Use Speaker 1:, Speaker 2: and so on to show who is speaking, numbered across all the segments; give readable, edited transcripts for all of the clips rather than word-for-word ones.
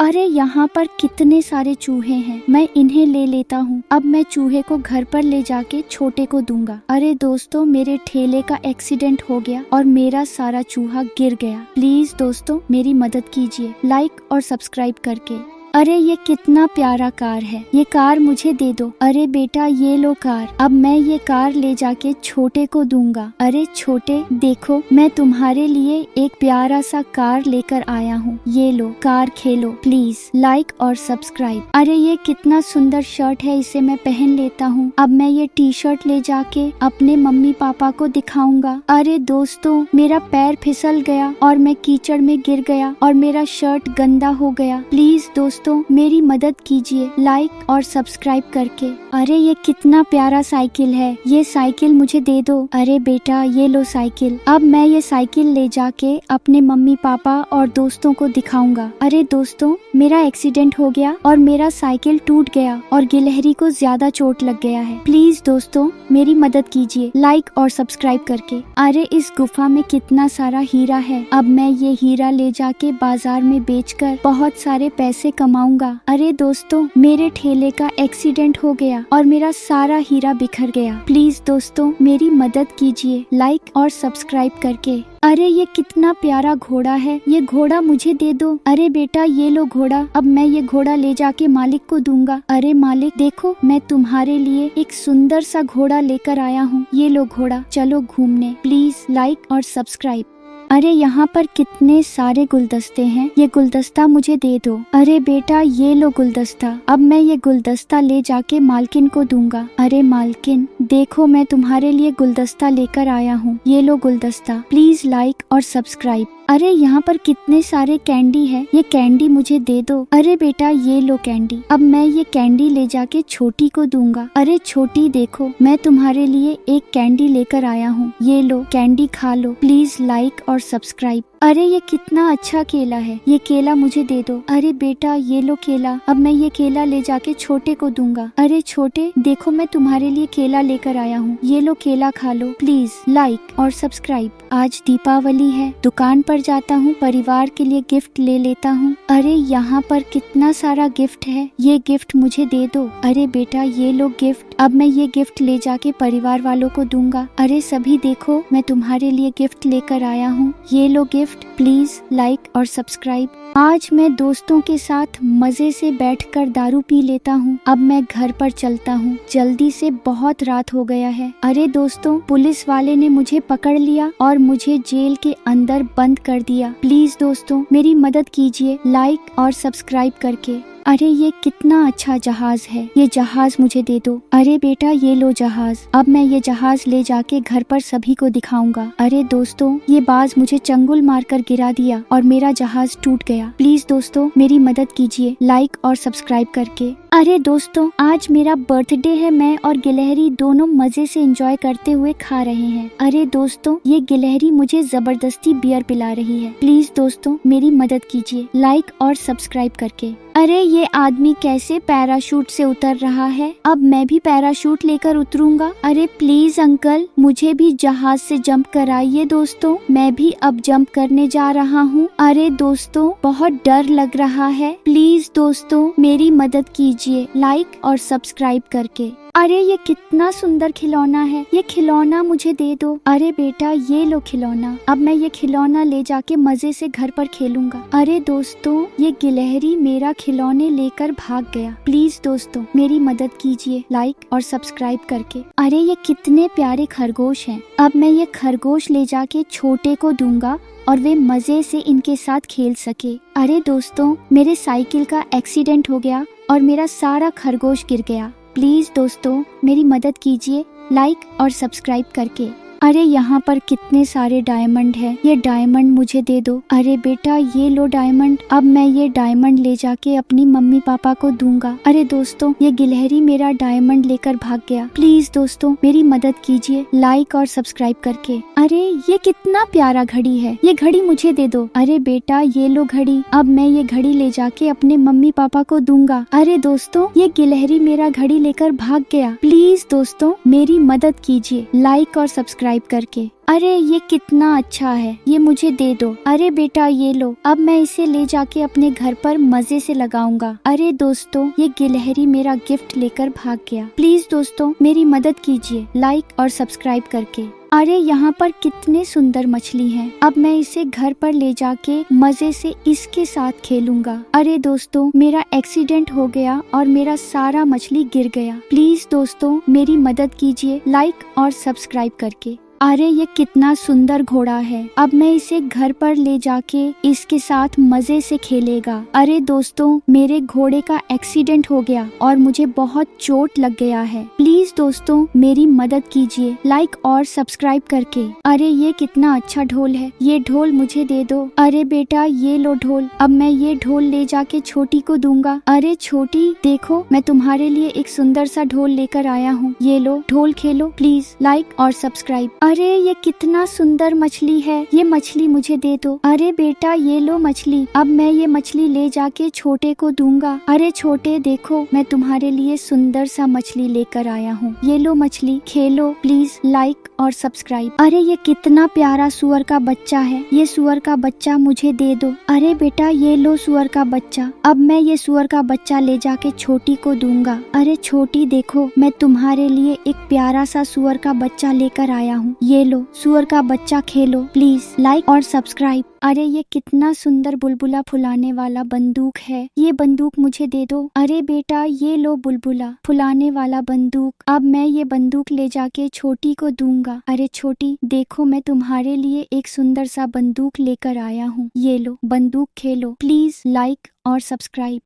Speaker 1: अरे यहाँ पर कितने सारे चूहे हैं, मैं इन्हें ले लेता हूँ। अब मैं चूहे को घर पर ले जाके छोटे को दूंगा। अरे दोस्तों, मेरे ठेले का एक्सीडेंट हो गया और मेरा सारा चूहा गिर गया। प्लीज दोस्तों मेरी मदद कीजिए लाइक और सब्सक्राइब करके। अरे ये कितना प्यारा कार है, ये कार मुझे दे दो। अरे बेटा ये लो कार। अब मैं ये कार ले जाके छोटे को दूंगा। अरे छोटे देखो, मैं तुम्हारे लिए एक प्यारा सा कार लेकर आया हूँ, ये लो कार खेलो। प्लीज लाइक और सब्सक्राइब। अरे ये कितना सुंदर शर्ट है, इसे मैं पहन लेता हूँ। अब मैं ये टी शर्ट ले जाके अपने मम्मी पापा को दिखाऊंगा। अरे दोस्तों मेरा पैर फिसल गया और मैं कीचड़ में गिर गया और मेरा शर्ट गंदा हो गया। प्लीज दोस्तों मेरी मदद कीजिए लाइक और सब्सक्राइब करके। अरे ये कितना प्यारा साइकिल है, ये साइकिल मुझे दे दो। अरे बेटा ये लो साइकिल। अब मैं ये साइकिल ले जाके अपने मम्मी पापा और दोस्तों को दिखाऊंगा। अरे दोस्तों मेरा एक्सीडेंट हो गया और मेरा साइकिल टूट गया और गिलहरी को ज्यादा चोट लग गया है। प्लीज दोस्तों मेरी मदद कीजिए लाइक और सब्सक्राइब करके। अरे इस गुफा में कितना सारा हीरा है, अब मैं ये हीरा ले जाके बाजार में बेचकर बहुत सारे पैसे कमाऊंगा। अरे दोस्तों मेरे ठेले का एक्सीडेंट हो गया और मेरा सारा हीरा बिखर गया। प्लीज दोस्तों मेरी मदद कीजिए लाइक और सब्सक्राइब करके। अरे ये कितना प्यारा घोड़ा है, ये घोड़ा मुझे दे दो। अरे बेटा ये लो घोड़ा। अब मैं ये घोड़ा ले जाके मालिक को दूंगा। अरे मालिक देखो, मैं तुम्हारे लिए एक सुंदर सा घोड़ा लेकर आया हूँ, ये लो घोड़ा, चलो घूमने। प्लीज लाइक और सब्सक्राइब। अरे यहाँ पर कितने सारे गुलदस्ते हैं, ये गुलदस्ता मुझे दे दो। अरे बेटा ये लो गुलदस्ता। अब मैं ये गुलदस्ता ले जाके मालकिन को दूंगा। अरे मालकिन देखो, मैं तुम्हारे लिए गुलदस्ता लेकर आया हूँ, ये लो गुलदस्ता, प्लीज लाइक और सब्सक्राइब। अरे यहाँ पर कितने सारे कैंडी है, ये कैंडी मुझे दे दो। अरे बेटा ये लो कैंडी। अब मैं ये कैंडी ले जाके छोटी को दूंगा। अरे छोटी देखो, मैं तुम्हारे लिए एक कैंडी लेकर आया हूँ, ये लो कैंडी खा लो। प्लीज लाइक और सब्सक्राइब। अरे ये कितना अच्छा केला है, ये केला मुझे दे दो। अरे बेटा ये लो केला। अब मैं ये केला ले जाके छोटे को दूंगा। अरे छोटे देखो, मैं तुम्हारे लिए केला लेकर आया हूँ, ये लो केला खा लो। प्लीज लाइक और सब्सक्राइब। आज दीपावली है, दुकान पर जाता हूँ, परिवार के लिए गिफ्ट ले लेता हूँ। अरे यहाँ पर कितना सारा गिफ्ट है, ये गिफ्ट मुझे दे दो। अरे बेटा ये लो गिफ्ट। अब मैं ये गिफ्ट ले जाके परिवार वालों को दूंगा। अरे सभी देखो, मैं तुम्हारे लिए गिफ्ट लेकर आया हूँ, ये लो गिफ्ट। प्लीज लाइक और सब्सक्राइब। आज मैं दोस्तों के साथ मजे से बैठकर दारू पी लेता हूँ। अब मैं घर पर चलता हूँ, जल्दी से, बहुत रात हो गया है। अरे दोस्तों पुलिस वाले ने मुझे पकड़ लिया और मुझे जेल के अंदर बंद कर दिया। प्लीज दोस्तों मेरी मदद कीजिए लाइक और सब्सक्राइब करके। अरे ये कितना अच्छा जहाज है, ये जहाज मुझे दे दो। अरे बेटा ये लो जहाज। अब मैं ये जहाज ले जाके घर पर सभी को दिखाऊंगा। अरे दोस्तों ये बाज मुझे चंगुल मारकर गिरा दिया और मेरा जहाज टूट गया। प्लीज दोस्तों मेरी मदद कीजिए लाइक और सब्सक्राइब करके। अरे दोस्तों आज मेरा बर्थडे है, मैं और गिलहरी दोनों मजे से एंजॉय करते हुए खा रहे हैं। अरे दोस्तों ये गिलहरी मुझे जबरदस्ती बियर पिला रही है। प्लीज दोस्तों मेरी मदद कीजिए लाइक और सब्सक्राइब करके। अरे ये आदमी कैसे पैराशूट से उतर रहा है, अब मैं भी पैराशूट लेकर उतरूंगा। अरे प्लीज अंकल मुझे भी जहाज से जंप कराइए दोस्तों, मैं भी अब जंप करने जा रहा हूँ। अरे दोस्तों बहुत डर लग रहा है, प्लीज दोस्तों मेरी मदद कीजिए लाइक और सब्सक्राइब करके। अरे ये कितना सुंदर खिलौना है, ये खिलौना मुझे दे दो। अरे बेटा ये लो खिलौना। अब मैं ये खिलौना ले जाके मजे से घर पर खेलूंगा। अरे दोस्तों ये गिलहरी मेरा खिलौने लेकर भाग गया। प्लीज दोस्तों मेरी मदद कीजिए लाइक और सब्सक्राइब करके। अरे ये कितने प्यारे खरगोश हैं। अब मैं ये खरगोश ले जाके छोटे को दूंगा और वे मजे से इनके साथ खेल सके। अरे दोस्तों मेरे साइकिल का एक्सीडेंट हो गया और मेरा सारा खरगोश गिर गया। प्लीज दोस्तों मेरी मदद कीजिए लाइक और सब्सक्राइब करके। अरे यहाँ पर कितने सारे डायमंड है, ये डायमंड मुझे दे दो। अरे बेटा ये लो डायमंड। अब मैं ये डायमंड ले जाके अपनी मम्मी पापा को दूंगा। अरे दोस्तों ये गिलहरी मेरा डायमंड लेकर भाग गया। प्लीज दोस्तों मेरी मदद कीजिए लाइक और सब्सक्राइब करके। अरे ये कितना प्यारा घड़ी है, ये घड़ी मुझे दे दो। अरे बेटा ये लो घड़ी। अब मैं ये घड़ी ले जाके अपने मम्मी पापा को दूंगा। अरे दोस्तों ये गिलहरी मेरा घड़ी लेकर भाग गया। प्लीज दोस्तों मेरी मदद कीजिए लाइक और सब्सक्राइब सब्सक्राइब करके। अरे ये कितना अच्छा है, ये मुझे दे दो। अरे बेटा ये लो, अब मैं इसे ले जाके अपने घर पर मजे से लगाऊंगा। अरे दोस्तों ये गिलहरी मेरा गिफ्ट लेकर भाग गया। प्लीज दोस्तों मेरी मदद कीजिए लाइक और सब्सक्राइब करके। अरे यहाँ पर कितने सुंदर मछली हैं। अब मैं इसे घर पर ले जाके मजे से इसके साथ खेलूंगा। अरे दोस्तों मेरा एक्सीडेंट हो गया और मेरा सारा मछली गिर गया। प्लीज दोस्तों मेरी मदद कीजिए लाइक और सब्सक्राइब करके। अरे ये कितना सुंदर घोड़ा है। अब मैं इसे घर पर ले जाके इसके साथ मजे से खेलेगा। अरे दोस्तों मेरे घोड़े का एक्सीडेंट हो गया और मुझे बहुत चोट लग गया है। प्लीज दोस्तों मेरी मदद कीजिए लाइक और सब्सक्राइब करके। अरे ये कितना अच्छा ढोल है, ये ढोल मुझे दे दो। अरे बेटा ये लो ढोल, अब मैं ये ढोल ले जाके छोटी को दूंगा। अरे छोटी देखो मैं तुम्हारे लिए एक सुंदर सा ढोल लेकर आया हूँ, ये लो ढोल खेलो। प्लीज लाइक और सब्सक्राइब। अरे ये कितना सुंदर मछली है, ये मछली मुझे दे दो। अरे बेटा ये लो मछली, अब मैं ये मछली ले जाके छोटे को दूंगा। अरे छोटे देखो मैं तुम्हारे लिए सुंदर सा मछली लेकर आया हूँ, ये लो मछली खेलो। प्लीज लाइक और सब्सक्राइब। अरे ये कितना प्यारा सुअर का बच्चा है, ये सुअर का बच्चा मुझे दे दो। अरे बेटा ये लो सुअर का बच्चा, अब मैं ये सुअर का बच्चा ले जाके छोटी को दूंगा। अरे छोटी देखो मैं तुम्हारे लिए एक प्यारा सा सुअर का बच्चा लेकर आया हूँ, ये लो सुअर का बच्चा खेलो। प्लीज लाइक और सब्सक्राइब। अरे ये कितना सुंदर बुलबुला फुलाने वाला बंदूक है, ये बंदूक मुझे दे दो। अरे बेटा ये लो बुलबुला फुलाने वाला बंदूक, अब मैं ये बंदूक ले जाके छोटी को दूंगा। अरे छोटी देखो मैं तुम्हारे लिए एक सुंदर सा बंदूक लेकर आया हूँ, ये लो बंदूक खेलो। प्लीज लाइक और सब्सक्राइब।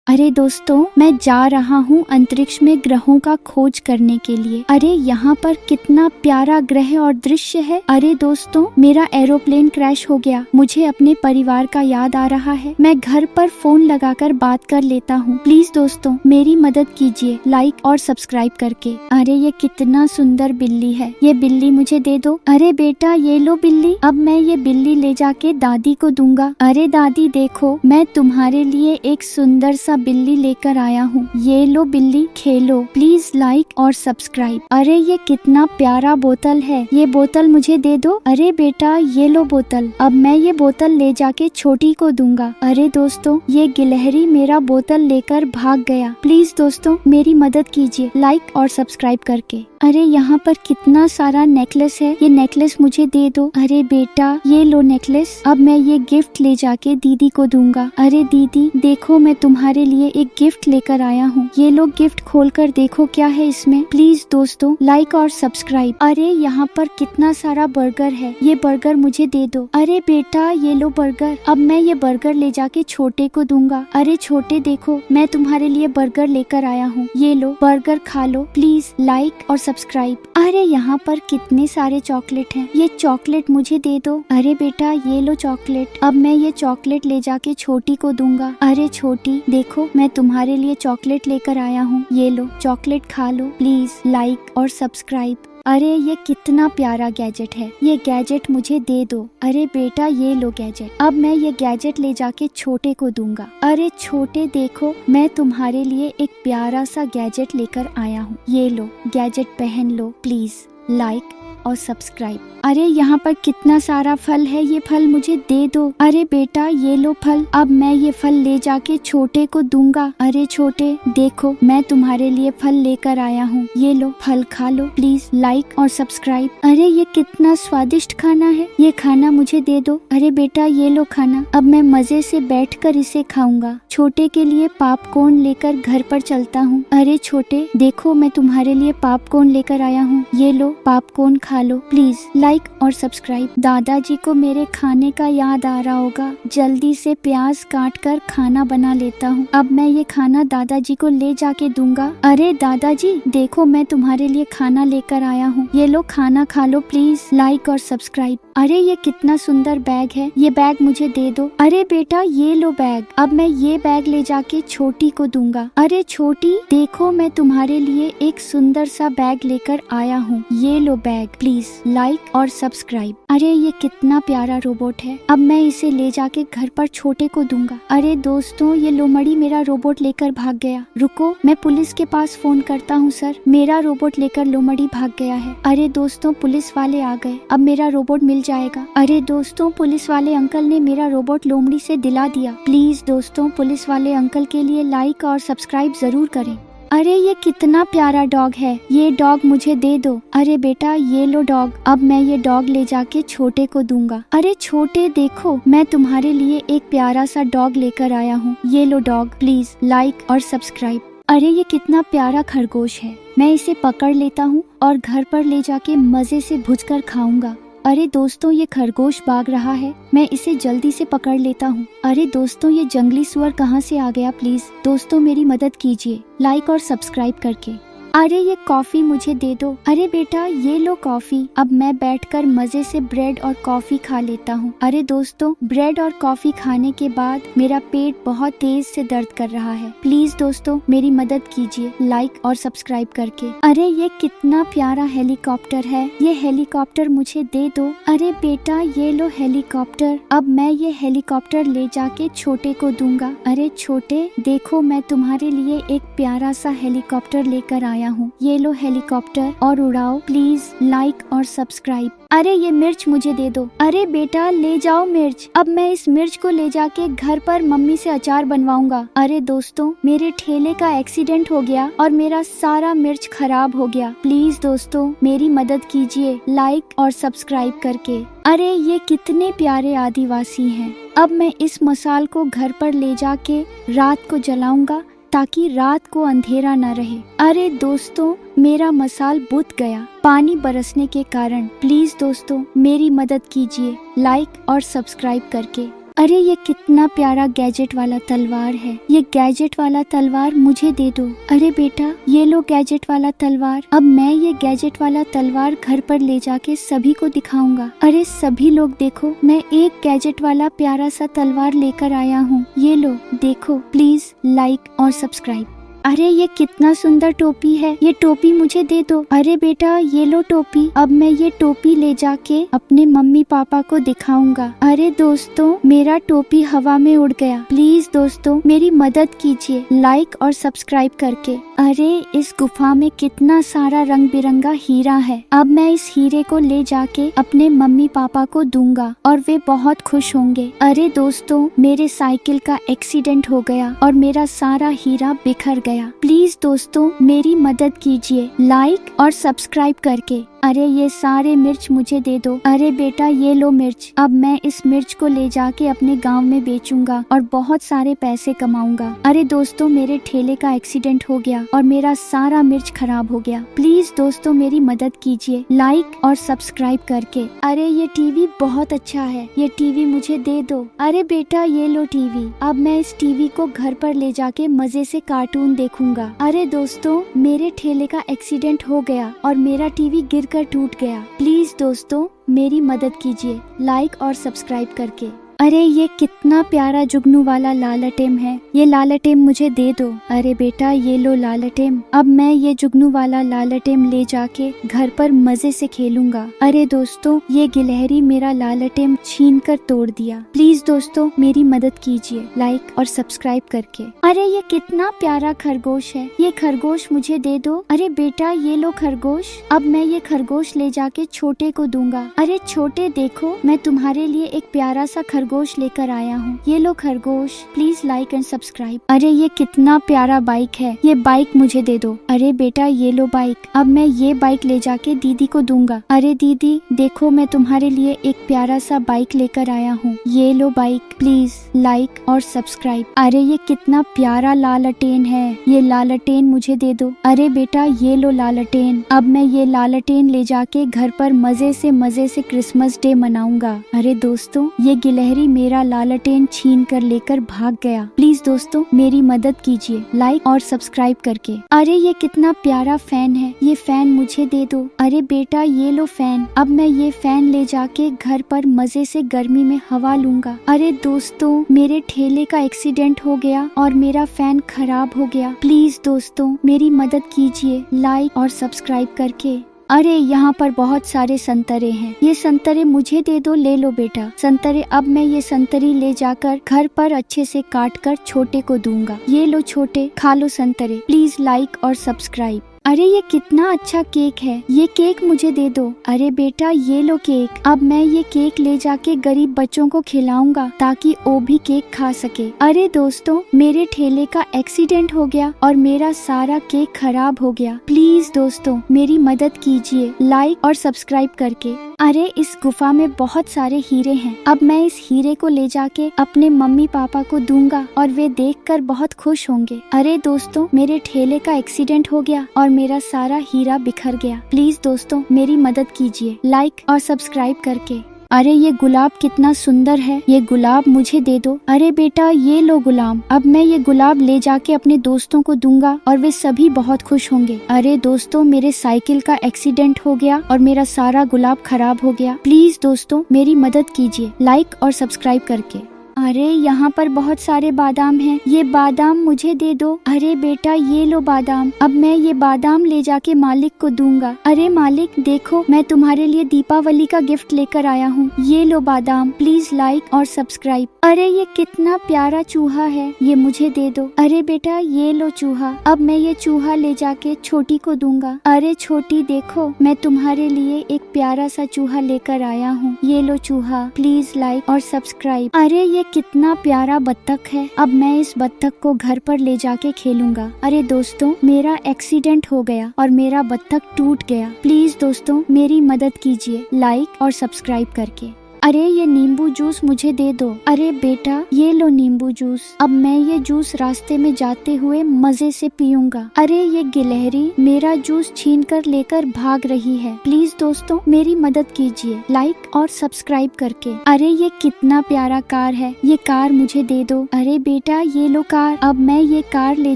Speaker 1: अरे दोस्तों मैं जा रहा हूँ अंतरिक्ष में ग्रहों का खोज करने के लिए। अरे यहाँ पर कितना प्यारा ग्रह और दृश्य है। अरे दोस्तों मेरा एरोप्लेन क्रैश हो गया, मुझे अपने परिवार का याद आ रहा है। मैं घर पर फोन लगाकर बात कर लेता हूँ। प्लीज दोस्तों मेरी मदद कीजिए लाइक और सब्सक्राइब करके। अरे ये कितना सुंदर बिल्ली है, ये बिल्ली मुझे दे दो। अरे बेटा ये लो बिल्ली, अब मैं ये बिल्ली ले जाके दादी को दूंगा। अरे दादी देखो मैं तुम्हारे लिए एक सुंदर सा बिल्ली लेकर आया हूँ, ये लो बिल्ली खेलो। प्लीज लाइक और सब्सक्राइब। अरे ये कितना प्यारा बोतल है, ये बोतल मुझे दे दो। अरे बेटा ये लो बोतल, अब मैं ये बोतल ले जाके छोटी को दूंगा। अरे दोस्तों ये गिलहरी मेरा बोतल लेकर भाग गया। प्लीज दोस्तों मेरी मदद कीजिए लाइक और सब्सक्राइब करके। अरे यहाँ पर कितना सारा नेकलेस है, ये नेकलेस मुझे दे दो। अरे बेटा ये लो नेकलेस, अब मैं ये गिफ्ट ले जाके दीदी को दूंगा। अरे दीदी देखो मैं तुम्हारे लिए एक गिफ्ट लेकर आया हूँ, ये लो गिफ्ट खोलकर देखो क्या है इसमें। प्लीज दोस्तों लाइक और सब्सक्राइब। अरे यहाँ पर कितना सारा बर्गर है, ये बर्गर मुझे दे दो। अरे बेटा ये लो बर्गर, अब मैं ये बर्गर ले जाके छोटे को दूंगा। अरे छोटे देखो मैं तुम्हारे लिए बर्गर लेकर आया हूँ, ये लो बर्गर खा लो। प्लीज लाइक और सब्सक्राइब। अरे यहाँ पर कितने सारे चॉकलेट हैं, ये चॉकलेट मुझे दे दो। अरे बेटा ये लो चॉकलेट, अब मैं ये चॉकलेट ले जाके छोटी को दूंगा। अरे छोटी देखो मैं तुम्हारे लिए चॉकलेट लेकर आया हूँ, ये लो चॉकलेट खा लो। प्लीज लाइक और सब्सक्राइब। अरे ये कितना प्यारा गैजेट है, ये गैजेट मुझे दे दो। अरे बेटा ये लो गैजेट, अब मैं ये गैजेट ले जाके छोटे को दूंगा। अरे छोटे देखो मैं तुम्हारे लिए एक प्यारा सा गैजेट लेकर आया हूँ, ये लो गैजेट पहन लो। प्लीज लाइक और सब्सक्राइब। अरे यहाँ पर कितना सारा फल है, ये फल मुझे दे दो। अरे बेटा ये लो फल, अब मैं ये फल ले जाके छोटे को दूंगा। अरे छोटे देखो मैं तुम्हारे लिए फल लेकर आया हूँ, ये लो फल खा लो। प्लीज लाइक और सब्सक्राइब। अरे ये कितना स्वादिष्ट खाना है, ये खाना मुझे दे दो। अरे बेटा ये लो खाना, अब मैं मजे से बैठकर इसे खाऊंगा। छोटे के लिए पॉपकॉर्न लेकर घर पर चलता हूँ। अरे छोटे देखो मैं तुम्हारे लिए पॉपकॉर्न लेकर आया हूँ, ये लो पॉपकॉर्न खा लो। प्लीज लाइक और सब्सक्राइब। दादाजी को मेरे खाने का याद आ रहा होगा, जल्दी से प्याज काट कर खाना बना लेता हूँ। अब मैं ये खाना दादाजी को ले जाके दूंगा। अरे दादाजी देखो मैं तुम्हारे लिए खाना लेकर आया हूँ, ये लो खाना खा लो। प्लीज लाइक और सब्सक्राइब। अरे ये कितना सुंदर बैग है, ये बैग मुझे दे दो। अरे बेटा ये लो बैग, अब मैं ये बैग ले जाके छोटी को दूंगा। अरे छोटी देखो मैं तुम्हारे लिए एक सुंदर सा बैग लेकर आया हूँ, ये लो बैग। प्लीज लाइक और सब्सक्राइब। अरे ये कितना प्यारा रोबोट है, अब मैं इसे ले जाके घर पर छोटे को दूंगा। अरे दोस्तों ये लोमड़ी मेरा रोबोट लेकर भाग गया। रुको मैं पुलिस के पास फोन करता हूँ। सर मेरा रोबोट लेकर लोमड़ी भाग गया है। अरे दोस्तों पुलिस वाले आ गए, अब मेरा रोबोट मिल जाएगा। अरे दोस्तों पुलिस वाले अंकल ने मेरा रोबोट लोमड़ी से दिला दिया। प्लीज दोस्तों पुलिस वाले अंकल के लिए लाइक और सब्सक्राइब जरूर करें। अरे ये कितना प्यारा डॉग है, ये डॉग मुझे दे दो। अरे बेटा ये लो डॉग, अब मैं ये डॉग ले जाके छोटे को दूंगा। अरे छोटे देखो मैं तुम्हारे लिए एक प्यारा सा डॉग लेकर आया हूँ, ये लो डॉग, प्लीज लाइक और सब्सक्राइब। अरे ये कितना प्यारा खरगोश है, मैं इसे पकड़ लेता हूँ और घर पर ले जाके मजे से भुजकर खाऊंगा। अरे दोस्तों ये खरगोश भाग रहा है, मैं इसे जल्दी से पकड़ लेता हूँ। अरे दोस्तों ये जंगली सुअर कहाँ से आ गया, प्लीज दोस्तों मेरी मदद कीजिए लाइक और सब्सक्राइब करके। अरे ये कॉफी मुझे दे दो। अरे बेटा ये लो कॉफी, अब मैं बैठकर मजे से ब्रेड और कॉफी खा लेता हूँ। अरे दोस्तों ब्रेड और कॉफी खाने के बाद मेरा पेट बहुत तेज से दर्द कर रहा है, प्लीज दोस्तों मेरी मदद कीजिए लाइक और सब्सक्राइब करके। अरे ये कितना प्यारा हेलीकॉप्टर है, ये हेलीकॉप्टर मुझे दे दो। अरे बेटा ये लो हेलीकॉप्टर, अब मैं ये हेलीकॉप्टर ले जाके छोटे को दूंगा। अरे छोटे देखो मैं तुम्हारे लिए एक प्यारा सा हेलीकॉप्टर लेकर आया हूँ, ये लो हेलीकॉप्टर और उड़ाओ, प्लीज लाइक और सब्सक्राइब। अरे ये मिर्च मुझे दे दो। अरे बेटा ले जाओ मिर्च, अब मैं इस मिर्च को ले जाके घर पर मम्मी से अचार बनवाऊंगा। अरे दोस्तों मेरे ठेले का एक्सीडेंट हो गया और मेरा सारा मिर्च खराब हो गया, प्लीज दोस्तों मेरी मदद कीजिए लाइक और सब्सक्राइब करके। अरे ये कितने प्यारे आदिवासी हैं, अब मैं इस मसाल को घर पर ले जाके रात को जलाऊंगा ताकि रात को अंधेरा न रहे। अरे दोस्तों मेरा मसाल बुझ गया पानी बरसने के कारण, प्लीज दोस्तों मेरी मदद कीजिए लाइक और सब्सक्राइब करके। अरे ये कितना प्यारा गैजेट वाला तलवार है, ये गैजेट वाला तलवार मुझे दे दो। अरे बेटा ये लो गैजेट वाला तलवार, अब मैं ये गैजेट वाला तलवार घर पर ले जाके सभी को दिखाऊंगा। अरे सभी लोग देखो मैं एक गैजेट वाला प्यारा सा तलवार लेकर आया हूँ, ये लो देखो, प्लीज लाइक और सब्सक्राइब। अरे ये कितना सुंदर टोपी है, ये टोपी मुझे दे दो। अरे बेटा ये लो टोपी, अब मैं ये टोपी ले जाके अपने मम्मी पापा को दिखाऊंगा। अरे दोस्तों मेरा टोपी हवा में उड़ गया, प्लीज दोस्तों मेरी मदद कीजिए लाइक और सब्सक्राइब करके। अरे इस गुफा में कितना सारा रंग बिरंगा हीरा है, अब मैं इस हीरे को ले जाके अपने मम्मी पापा को दूंगा और वे बहुत खुश होंगे। अरे दोस्तों मेरे साइकिल का एक्सीडेंट हो गया और मेरा सारा हीरा बिखर गया, प्लीज दोस्तों मेरी मदद कीजिए लाइक और सब्सक्राइब करके। अरे ये सारे मिर्च मुझे दे दो। अरे बेटा ये लो मिर्च, अब मैं इस मिर्च को ले जाके अपने गांव में बेचूंगा और बहुत सारे पैसे कमाऊंगा। अरे दोस्तों मेरे ठेले का एक्सीडेंट हो गया और मेरा सारा मिर्च खराब हो गया, प्लीज दोस्तों मेरी मदद कीजिए लाइक और सब्सक्राइब करके। अरे ये टीवी बहुत अच्छा है, ये टीवी मुझे दे दो। अरे बेटा ये लो टीवी, अब मैं इस टीवी को घर पर ले जाके मजे से कार्टून देखूंगा। अरे दोस्तों मेरे ठेले का एक्सीडेंट हो गया और मेरा टीवी गिर कर टूट गया, प्लीज दोस्तों मेरी मदद कीजिए लाइक और सब्सक्राइब करके। अरे ये कितना प्यारा जुगनू वाला लालटेन है, ये लालटेन मुझे दे दो। अरे बेटा ये लो लालटेन, अब मैं ये जुगनू वाला लालटेन ले जाके घर पर मजे से खेलूंगा। अरे दोस्तों ये गिलहरी मेरा लालटेन छीन कर तोड़ दिया, प्लीज दोस्तों मेरी मदद कीजिए लाइक और सब्सक्राइब करके। अरे ये कितना प्यारा खरगोश है, ये खरगोश मुझे दे दो। अरे बेटा ये लो खरगोश, अब मैं ये खरगोश ले जाके छोटे को दूंगा। अरे छोटे देखो मैं तुम्हारे लिए एक प्यारा सा खरगोश लेकर आया हूँ, ये लो खरगोश, प्लीज लाइक एंड सब्सक्राइब। अरे ये कितना प्यारा बाइक है, ये बाइक मुझे दे दो। अरे बेटा ये लो बाइक, अब मैं ये बाइक ले जाके दीदी को दूंगा। अरे दीदी देखो मैं तुम्हारे लिए एक प्यारा सा बाइक लेकर आया हूँ, ये लो बाइक, प्लीज लाइक और सब्सक्राइब। अरे ये कितना प्यारा लालटेन है, ये लालटेन मुझे दे दो। अरे बेटा ये लो लालटेन, अब मैं ये लालटेन ले जाके घर पर मजे से क्रिसमस डे मनाऊंगा। अरे दोस्तों ये गिलहरी मेरा लालटेन छीन कर लेकर भाग गया, प्लीज दोस्तों मेरी मदद कीजिए लाइक और सब्सक्राइब करके। अरे ये कितना प्यारा फैन है, ये फैन मुझे दे दो। अरे बेटा ये लो फैन, अब मैं ये फैन ले जाके घर पर मजे से गर्मी में हवा लूंगा। अरे दोस्तों मेरे ठेले का एक्सीडेंट हो गया और मेरा फैन खराब हो गया, प्लीज दोस्तों मेरी मदद कीजिए लाइक और सब्सक्राइब करके। अरे यहाँ पर बहुत सारे संतरे हैं, ये संतरे मुझे दे दो। ले लो बेटा संतरे। अब मैं ये संतरी ले जाकर घर पर अच्छे से काट कर छोटे को दूंगा। ये लो छोटे, खा लो संतरे। प्लीज लाइक और सब्सक्राइब। अरे ये कितना अच्छा केक है, ये केक मुझे दे दो। अरे बेटा ये लो केक। अब मैं ये केक ले जाके गरीब बच्चों को खिलाऊंगा ताकि वो भी केक खा सके। अरे दोस्तों मेरे ठेले का एक्सीडेंट हो गया और मेरा सारा केक खराब हो गया। प्लीज दोस्तों मेरी मदद कीजिए लाइक और सब्सक्राइब करके। अरे इस गुफा में बहुत सारे हीरे हैं। अब मैं इस हीरे को ले जाके अपने मम्मी पापा को दूंगा और वे देखकर बहुत खुश होंगे। अरे दोस्तों मेरे ठेले का एक्सीडेंट हो गया और मेरा सारा हीरा बिखर गया। प्लीज दोस्तों मेरी मदद कीजिए लाइक और सब्सक्राइब करके। अरे ये गुलाब कितना सुंदर है, ये गुलाब मुझे दे दो। अरे बेटा ये लो गुलाब। अब मैं ये गुलाब ले जाके अपने दोस्तों को दूंगा और वे सभी बहुत खुश होंगे। अरे दोस्तों मेरे साइकिल का एक्सीडेंट हो गया और मेरा सारा गुलाब खराब हो गया। प्लीज दोस्तों मेरी मदद कीजिए लाइक और सब्सक्राइब करके। अरे यहाँ पर बहुत सारे बादाम हैं, ये बादाम मुझे दे दो। अरे बेटा ये लो बादाम। अब मैं ये बादाम ले जाके मालिक को दूंगा। अरे मालिक देखो मैं तुम्हारे लिए दीपावली का गिफ्ट लेकर आया हूँ, ये लो बादाम। प्लीज लाइक और सब्सक्राइब। अरे ये कितना प्यारा चूहा है, ये मुझे दे दो। अरे बेटा ये लो चूहा। अब मैं ये चूहा ले जाके छोटी को दूंगा। अरे छोटी देखो मैं तुम्हारे लिए एक प्यारा सा चूहा लेकर आया हूँ, ये लो चूहा। प्लीज लाइक और सब्सक्राइब। अरे ये कितना प्यारा बत्तख है, अब मैं इस बत्तख को घर पर ले जाके खेलूंगा। अरे दोस्तों मेरा एक्सीडेंट हो गया और मेरा बत्तख टूट गया। प्लीज दोस्तों मेरी मदद कीजिए लाइक और सब्सक्राइब करके। अरे ये नींबू जूस मुझे दे दो। अरे बेटा ये लो नींबू जूस। अब मैं ये जूस रास्ते में जाते हुए मजे से पीऊंगा। अरे ये गिलहरी मेरा जूस छीन कर लेकर भाग रही है। प्लीज दोस्तों मेरी मदद कीजिए लाइक और सब्सक्राइब करके। अरे ये कितना प्यारा कार है, ये कार मुझे दे दो। अरे बेटा ये लो कार। अब मैं ये कार ले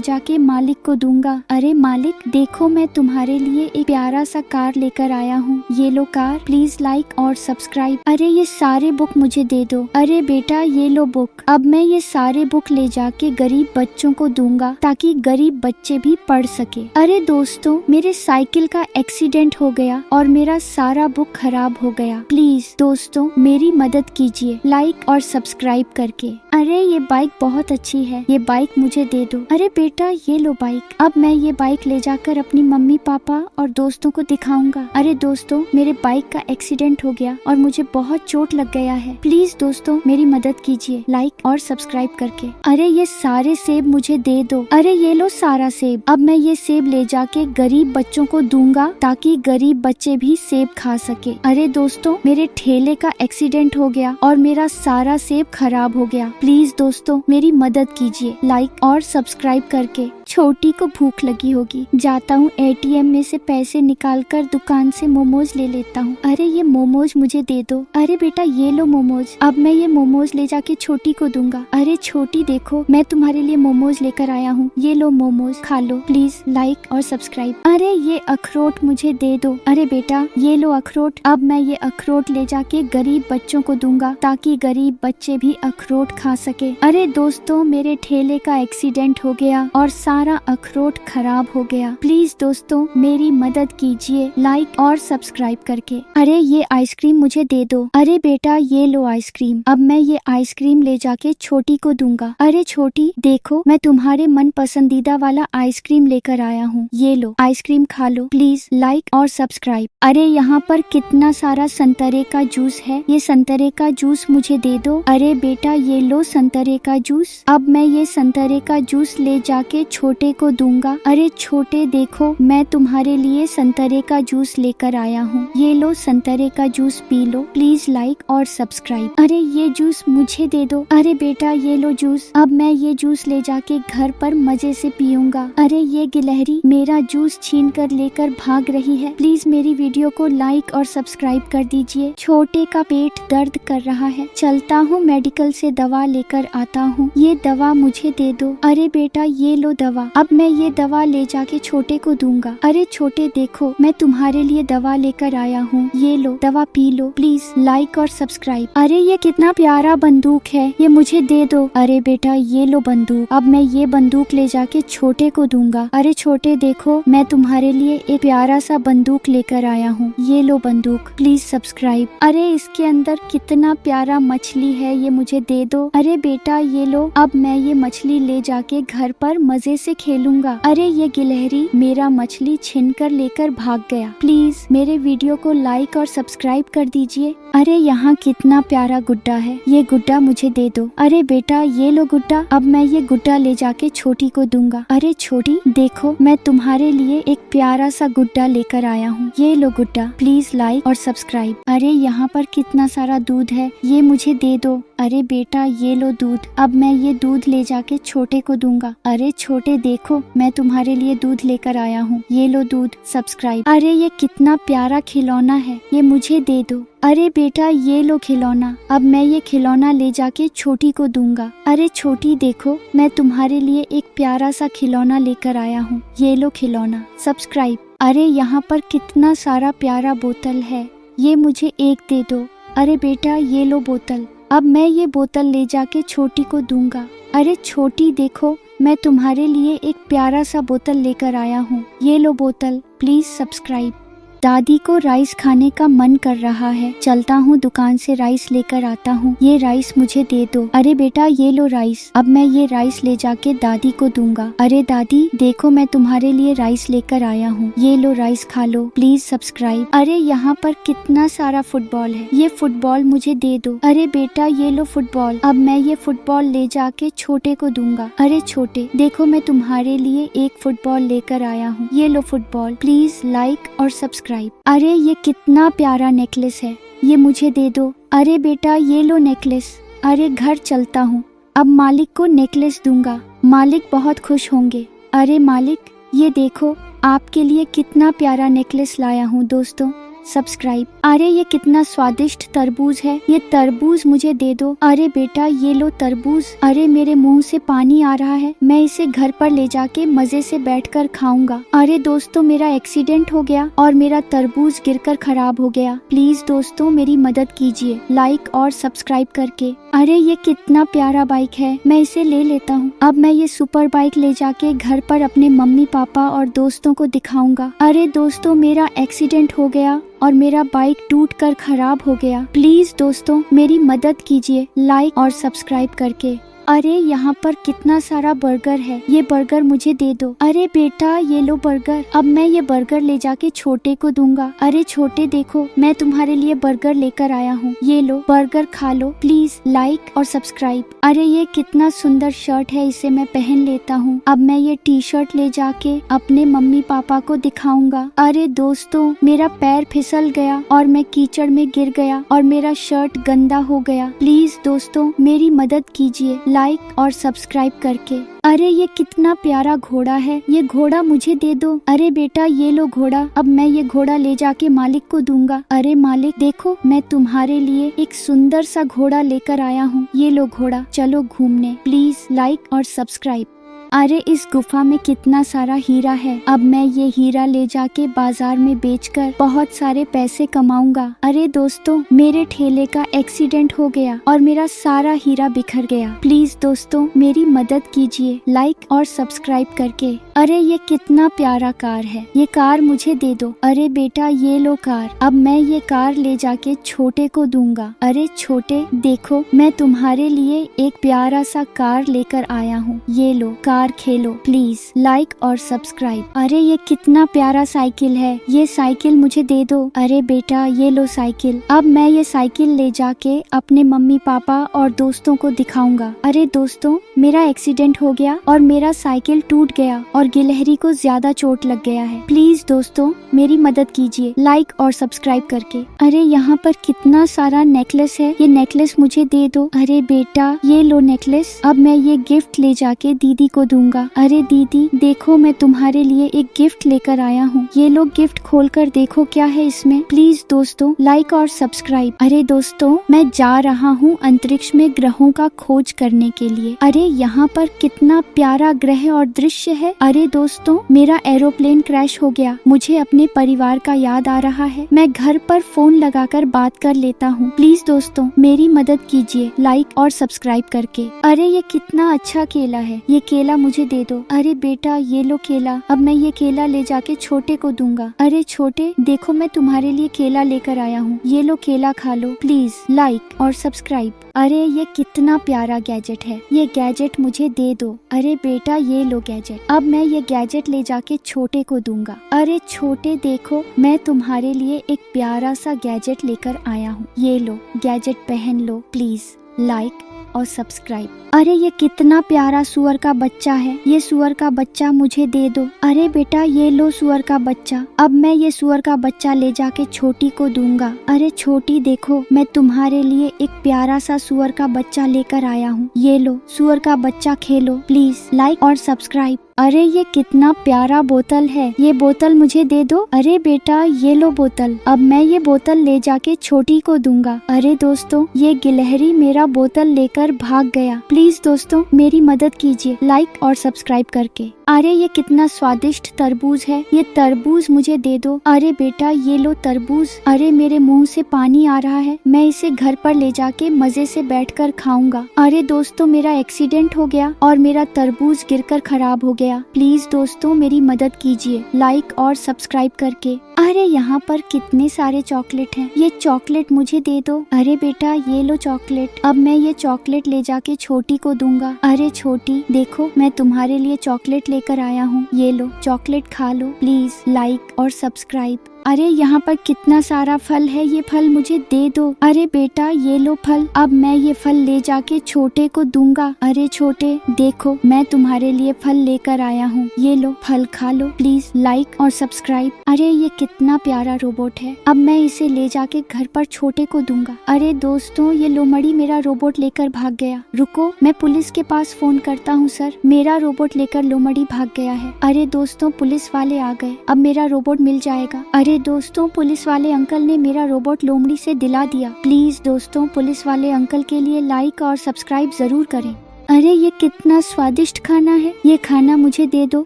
Speaker 1: जाके मालिक को दूंगा। अरे मालिक देखो मैं तुम्हारे लिए एक प्यारा सा कार लेकर आया हूँ, ये लो कार। प्लीज लाइक और सब्सक्राइब। अरे ये सारे बुक मुझे दे दो। अरे बेटा ये लो बुक। अब मैं ये सारे बुक ले जाके गरीब बच्चों को दूंगा ताकि गरीब बच्चे भी पढ़ सके। अरे दोस्तों मेरे साइकिल का एक्सीडेंट हो गया और मेरा सारा बुक खराब हो गया। प्लीज दोस्तों मेरी मदद कीजिए लाइक और सब्सक्राइब करके। अरे ये बाइक बहुत अच्छी है, ये बाइक मुझे दे दो। अरे बेटा ये लो बाइक। अब मैं ये बाइक ले जाकर अपनी मम्मी पापा और दोस्तों को दिखाऊंगा। अरे दोस्तों मेरे बाइक का एक्सीडेंट हो गया और मुझे बहुत चोट लग गया है। प्लीज दोस्तों मेरी मदद कीजिए लाइक और सब्सक्राइब करके। अरे ये सारे सेब मुझे दे दो। अरे ये लो सारा सेब। अब मैं ये सेब ले जाके गरीब बच्चों को दूंगा ताकि गरीब बच्चे भी सेब खा सके। अरे दोस्तों मेरे ठेले का एक्सीडेंट हो गया और मेरा सारा सेब खराब हो गया। प्लीज दोस्तों मेरी मदद कीजिए लाइक और सब्सक्राइब करके। छोटी को भूख लगी होगी, जाता हूँ एटीएम में से पैसे निकाल कर दुकान से मोमोज ले लेता हूँ। अरे ये मोमोज मुझे दे दो। अरे बेटा ये लो मोमोज। अब मैं ये मोमोज ले जाके छोटी को दूंगा। अरे छोटी देखो मैं तुम्हारे लिए मोमोज लेकर आया हूँ, ये लो मोमोज, खा लो। प्लीज लाइक और सब्सक्राइब। अरे ये अखरोट मुझे दे दो। अरे बेटा ये लो अखरोट। अब मैं ये अखरोट ले जाके गरीब बच्चों को दूंगा ताकि गरीब बच्चे भी अखरोट खा सके। अरे दोस्तों मेरे ठेले का एक्सीडेंट हो गया और सारा अखरोट खराब हो गया। प्लीज दोस्तों मेरी मदद कीजिए लाइक और सब्सक्राइब करके। अरे ये आइसक्रीम मुझे दे दो। अरे बेटा ये लो आइसक्रीम। अब मैं ये आइसक्रीम ले जाके छोटी को दूंगा। अरे छोटी देखो मैं तुम्हारे मन पसंदीदा वाला आइसक्रीम लेकर आया हूँ, ये लो आइसक्रीम, खा लो। प्लीज लाइक और सब्सक्राइब। अरे यहाँ पर कितना सारा संतरे का जूस है, ये संतरे का जूस मुझे दे दो। अरे बेटा ये लो संतरे का जूस। अब मैं ये संतरे का जूस ले जाके छोटे को दूंगा। अरे छोटे देखो मैं तुम्हारे लिए संतरे का जूस लेकर आया हूँ, ये लो संतरे का juice, P low. Please like और सब्सक्राइब। अरे ये जूस मुझे दे दो। अरे बेटा ये लो जूस। अब मैं ये जूस ले जाके घर पर मजे से पीऊंगा। अरे ये गिलहरी मेरा जूस छीन कर लेकर भाग रही है। प्लीज मेरी वीडियो को लाइक और सब्सक्राइब कर दीजिए। छोटे का पेट दर्द कर रहा है, चलता हूँ मेडिकल से दवा लेकर आता हूँ, ये दवा मुझे दे दो। अरे बेटा ये लो दवा। दवा, अब मैं ये दवा ले जाके छोटे को दूंगा। अरे छोटे देखो, मैं तुम्हारे लिए दवा लेकर आया हूँ, ये लो दवा पी लो, प्लीज लाइक और सब्सक्राइब। अरे ये कितना प्यारा बंदूक है, ये मुझे दे दो। अरे बेटा ये लो बंदूक, अब मैं ये बंदूक ले जाके छोटे को दूंगा। अरे छोटे देखो, मैं तुम्हारे लिए एक प्यारा सा बंदूक लेकर आया हूँ, ये लो बंदूक, प्लीज सब्सक्राइब। अरे इसके अंदर कितना प्यारा मछली है, ये मुझे दे दो। अरे बेटा ये लो, अब मैं ये मछली ले जाके घर पर मजे से खेलूंगा। अरे ये गिलहरी मेरा मछली छीन कर लेकर भाग गया। प्लीज मेरे वीडियो को लाइक और सब्सक्राइब कर दीजिए। अरे यहाँ कितना प्यारा गुड्डा है, ये गुड्डा मुझे दे दो। अरे बेटा ये लो गुड्डा, अब मैं ये गुड्डा ले जाके छोटी को दूंगा। अरे छोटी देखो, मैं तुम्हारे लिए एक प्यारा सा गुड्डा लेकर आया हूँ, ये लो गुड्डा, प्लीज लाइक और सब्सक्राइब। अरे यहाँ पर कितना सारा दूध है, ये मुझे दे दो। अरे बेटा ये लो दूध, अब मैं ये दूध ले जाके छोटे को दूंगा। अरे छोटे देखो, मैं तुम्हारे लिए दूध लेकर आया हूँ, ये लो दूध, सब्सक्राइब। अरे ये कितना प्यारा खिलौना है, ये मुझे दे दो। अरे बेटा ये लो खिलौना, अब मैं ये खिलौना ले जाके छोटी को दूंगा। अरे छोटी देखो, मैं तुम्हारे लिए एक प्यारा सा खिलौना लेकर आया हूँ, ये लो खिलौना, सब्सक्राइब। अरे यहाँ पर कितना सारा प्यारा बोतल है, ये मुझे एक दे दो। अरे बेटा ये लो बोतल, अब मैं ये बोतल ले जाके छोटी को दूंगा। अरे छोटी देखो, मैं तुम्हारे लिए एक प्यारा सा बोतल लेकर आया हूँ, ये लो बोतल, प्लीज सब्सक्राइब। दादी को राइस खाने का मन कर रहा है, चलता हूँ दुकान से राइस लेकर आता हूँ, ये राइस मुझे दे दो। अरे बेटा ये लो राइस, अब मैं ये राइस ले जाके दादी को दूंगा। अरे दादी देखो, मैं तुम्हारे लिए राइस लेकर आया हूँ, ये लो राइस खा लो, प्लीज सब्सक्राइब। अरे यहाँ पर कितना सारा फुटबॉल है, ये फुटबॉल मुझे दे दो। अरे बेटा ये लो फुटबॉल, अब मैं ये फुटबॉल ले जाके छोटे को दूंगा। अरे छोटे देखो, मैं तुम्हारे लिए एक फुटबॉल लेकर आया हूँ, ये लो फुटबॉल, प्लीज लाइक और सब्सक्राइब। अरे ये कितना प्यारा नेकलेस है, ये मुझे दे दो। अरे बेटा ये लो नेकलेस। अरे घर चलता हूँ, अब मालिक को नेकलेस दूंगा, मालिक बहुत खुश होंगे। अरे मालिक ये देखो, आपके लिए कितना प्यारा नेकलेस लाया हूँ दोस्तों, सब्सक्राइब। अरे ये कितना स्वादिष्ट तरबूज है, ये तरबूज मुझे दे दो। अरे बेटा ये लो तरबूज। अरे मेरे मुंह से पानी आ रहा है, मैं इसे घर पर ले जाके मजे से बैठकर खाऊंगा। अरे दोस्तों मेरा एक्सीडेंट हो गया और मेरा तरबूज गिरकर खराब हो गया, प्लीज दोस्तों मेरी मदद कीजिए लाइक और सब्सक्राइब करके। अरे ये कितना प्यारा बाइक है, मैं इसे ले लेता हूँ। अब मैं ये सुपर बाइक ले जाके घर पर अपने मम्मी पापा और दोस्तों को दिखाऊंगा। अरे दोस्तों मेरा एक्सीडेंट हो गया और मेरा बाइक टूट कर खराब हो गया, प्लीज दोस्तों मेरी मदद कीजिए लाइक और सब्सक्राइब करके। अरे यहाँ पर कितना सारा बर्गर है, ये बर्गर मुझे दे दो। अरे बेटा ये लो बर्गर, अब मैं ये बर्गर ले जाके छोटे को दूंगा। अरे छोटे देखो, मैं तुम्हारे लिए बर्गर लेकर आया हूँ, ये लो बर्गर खा लो, प्लीज लाइक और सब्सक्राइब। अरे ये कितना सुंदर शर्ट है, इसे मैं पहन लेता हूँ। अब मैं ये टी शर्ट ले जाके अपने मम्मी पापा को दिखाऊंगा। अरे दोस्तों मेरा पैर फिसल गया और मैं कीचड़ में गिर गया और मेरा शर्ट गंदा हो गया, प्लीज दोस्तों मेरी मदद कीजिए लाइक और सब्सक्राइब करके। अरे ये कितना प्यारा घोड़ा है, ये घोड़ा मुझे दे दो। अरे बेटा ये लो घोड़ा, अब मैं ये घोड़ा ले जाके मालिक को दूंगा। अरे मालिक देखो, मैं तुम्हारे लिए एक सुंदर सा घोड़ा लेकर आया हूँ, ये लो घोड़ा, चलो घूमने, प्लीज लाइक और सब्सक्राइब। अरे इस गुफा में कितना सारा हीरा है, अब मैं ये हीरा ले जाके बाजार में बेचकर बहुत सारे पैसे कमाऊंगा। अरे दोस्तों मेरे ठेले का एक्सीडेंट हो गया और मेरा सारा हीरा बिखर गया, प्लीज दोस्तों मेरी मदद कीजिए लाइक और सब्सक्राइब करके। अरे ये कितना प्यारा कार है, ये कार मुझे दे दो। अरे बेटा ये लो कार, अब मैं ये कार ले जाके छोटे को दूंगा। अरे छोटे देखो, मैं तुम्हारे लिए एक प्यारा सा कार लेकर आया हूँ, ये लो कार खेलो, प्लीज लाइक और सब्सक्राइब। अरे ये कितना प्यारा साइकिल है, ये साइकिल मुझे दे दो। अरे बेटा ये लो साइकिल, अब मैं ये साइकिल ले जाके अपने मम्मी पापा और दोस्तों को दिखाऊंगा। अरे दोस्तों मेरा एक्सीडेंट हो गया और मेरा साइकिल टूट गया और गिलहरी को ज्यादा चोट लग गया है, प्लीज दोस्तों मेरी मदद कीजिए लाइक और सब्सक्राइब करके। अरे यहाँ पर कितना सारा नेकलेस है, ये नेकलेस मुझे दे दो। अरे बेटा ये लो नेकलेस, अब मैं ये गिफ्ट ले जाके दीदी को दूंगा। अरे दीदी देखो, मैं तुम्हारे लिए एक गिफ्ट लेकर आया हूँ। ये लो गिफ्ट खोलकर देखो क्या है इसमें। प्लीज दोस्तों लाइक और सब्सक्राइब। अरे दोस्तों, मैं जा रहा हूँ अंतरिक्ष में ग्रहों का खोज करने के लिए। अरे यहाँ पर कितना प्यारा ग्रह और दृश्य है। अरे दोस्तों, मेरा एरोप्लेन क्रैश हो गया। मुझे अपने परिवार का याद आ रहा है। मैं घर पर फोन लगाकर बात कर लेता हूँ। प्लीज दोस्तों मेरी मदद कीजिए लाइक और सब्सक्राइब करके। अरे ये कितना अच्छा केला है, ये केला मुझे दे दो। अरे बेटा ये लो केला, अब मैं ये केला ले जाके छोटे को दूंगा। अरे छोटे देखो, मैं तुम्हारे लिए केला लेकर आया हूँ, ये लो केला खा लो। प्लीज लाइक और सब्सक्राइब। अरे ये कितना प्यारा गैजेट है, ये गैजेट मुझे दे दो। अरे बेटा ये लो गैजेट, अब मैं ये गैजेट ले जाके छोटे को दूंगा। अरे छोटे देखो, मैं तुम्हारे लिए एक प्यारा सा गैजेट लेकर आया हूँ, ये लो गैजेट पहन लो। प्लीज लाइक और सब्सक्राइब। अरे ये कितना प्यारा सुअर का बच्चा है, ये सुअर का बच्चा मुझे दे दो। अरे बेटा ये लो सुअर का बच्चा, अब मैं ये सुअर का बच्चा ले जाके छोटी को दूंगा। अरे छोटी देखो, मैं तुम्हारे लिए एक प्यारा सा सुअर का बच्चा लेकर आया हूँ, ये लो सुअर का बच्चा खेलो। प्लीज लाइक और सब्सक्राइब। अरे ये कितना प्यारा बोतल है, ये बोतल मुझे दे दो। अरे बेटा ये लो बोतल, अब मैं ये बोतल ले जाके छोटी को दूंगा। अरे दोस्तों, ये गिलहरी मेरा बोतल लेकर भाग गया। प्लीज दोस्तों मेरी मदद कीजिए लाइक और सब्सक्राइब करके। अरे ये कितना स्वादिष्ट तरबूज है, ये तरबूज मुझे दे दो। अरे बेटा ये लो तरबूज। अरे मेरे मुंह से पानी आ रहा है, मैं इसे घर पर ले जाके मजे से बैठकर खाऊंगा। अरे दोस्तों मेरा एक्सीडेंट हो गया और मेरा तरबूज गिरकर खराब हो गया। प्लीज दोस्तों मेरी मदद कीजिए लाइक और सब्सक्राइब करके। अरे यहाँ पर कितने सारे चॉकलेट हैं, ये चॉकलेट मुझे दे दो। अरे बेटा ये लो चॉकलेट, अब मैं ये चॉकलेट ले जाके छोटी को दूंगा। अरे छोटी देखो, मैं तुम्हारे लिए चॉकलेट लेकर आया हूँ, ये लो चॉकलेट खा लो। प्लीज लाइक और सब्सक्राइब। अरे यहाँ पर कितना सारा फल है, ये फल मुझे दे दो। अरे बेटा ये लो फल, अब मैं ये फल ले जाके छोटे को दूंगा। अरे छोटे देखो, मैं तुम्हारे लिए फल लेकर आया हूँ, ये लो फल खा लो। प्लीज लाइक और सब्सक्राइब। अरे ये कितना प्यारा रोबोट है, अब मैं इसे ले जाके घर पर छोटे को दूंगा। अरे दोस्तों ये लोमड़ी मेरा रोबोट लेकर भाग गया। रुको मैं पुलिस के पास फोन करता हूँ। सर मेरा रोबोट लेकर लोमड़ी भाग गया है। अरे दोस्तों पुलिस वाले आ गए, अब मेरा रोबोट मिल जाएगा। अरे दोस्तों पुलिस वाले अंकल ने मेरा रोबोट लोमड़ी से दिला दिया। प्लीज दोस्तों पुलिस वाले अंकल के लिए लाइक और सब्सक्राइब जरूर करें। अरे ये कितना स्वादिष्ट खाना है, ये खाना मुझे दे दो।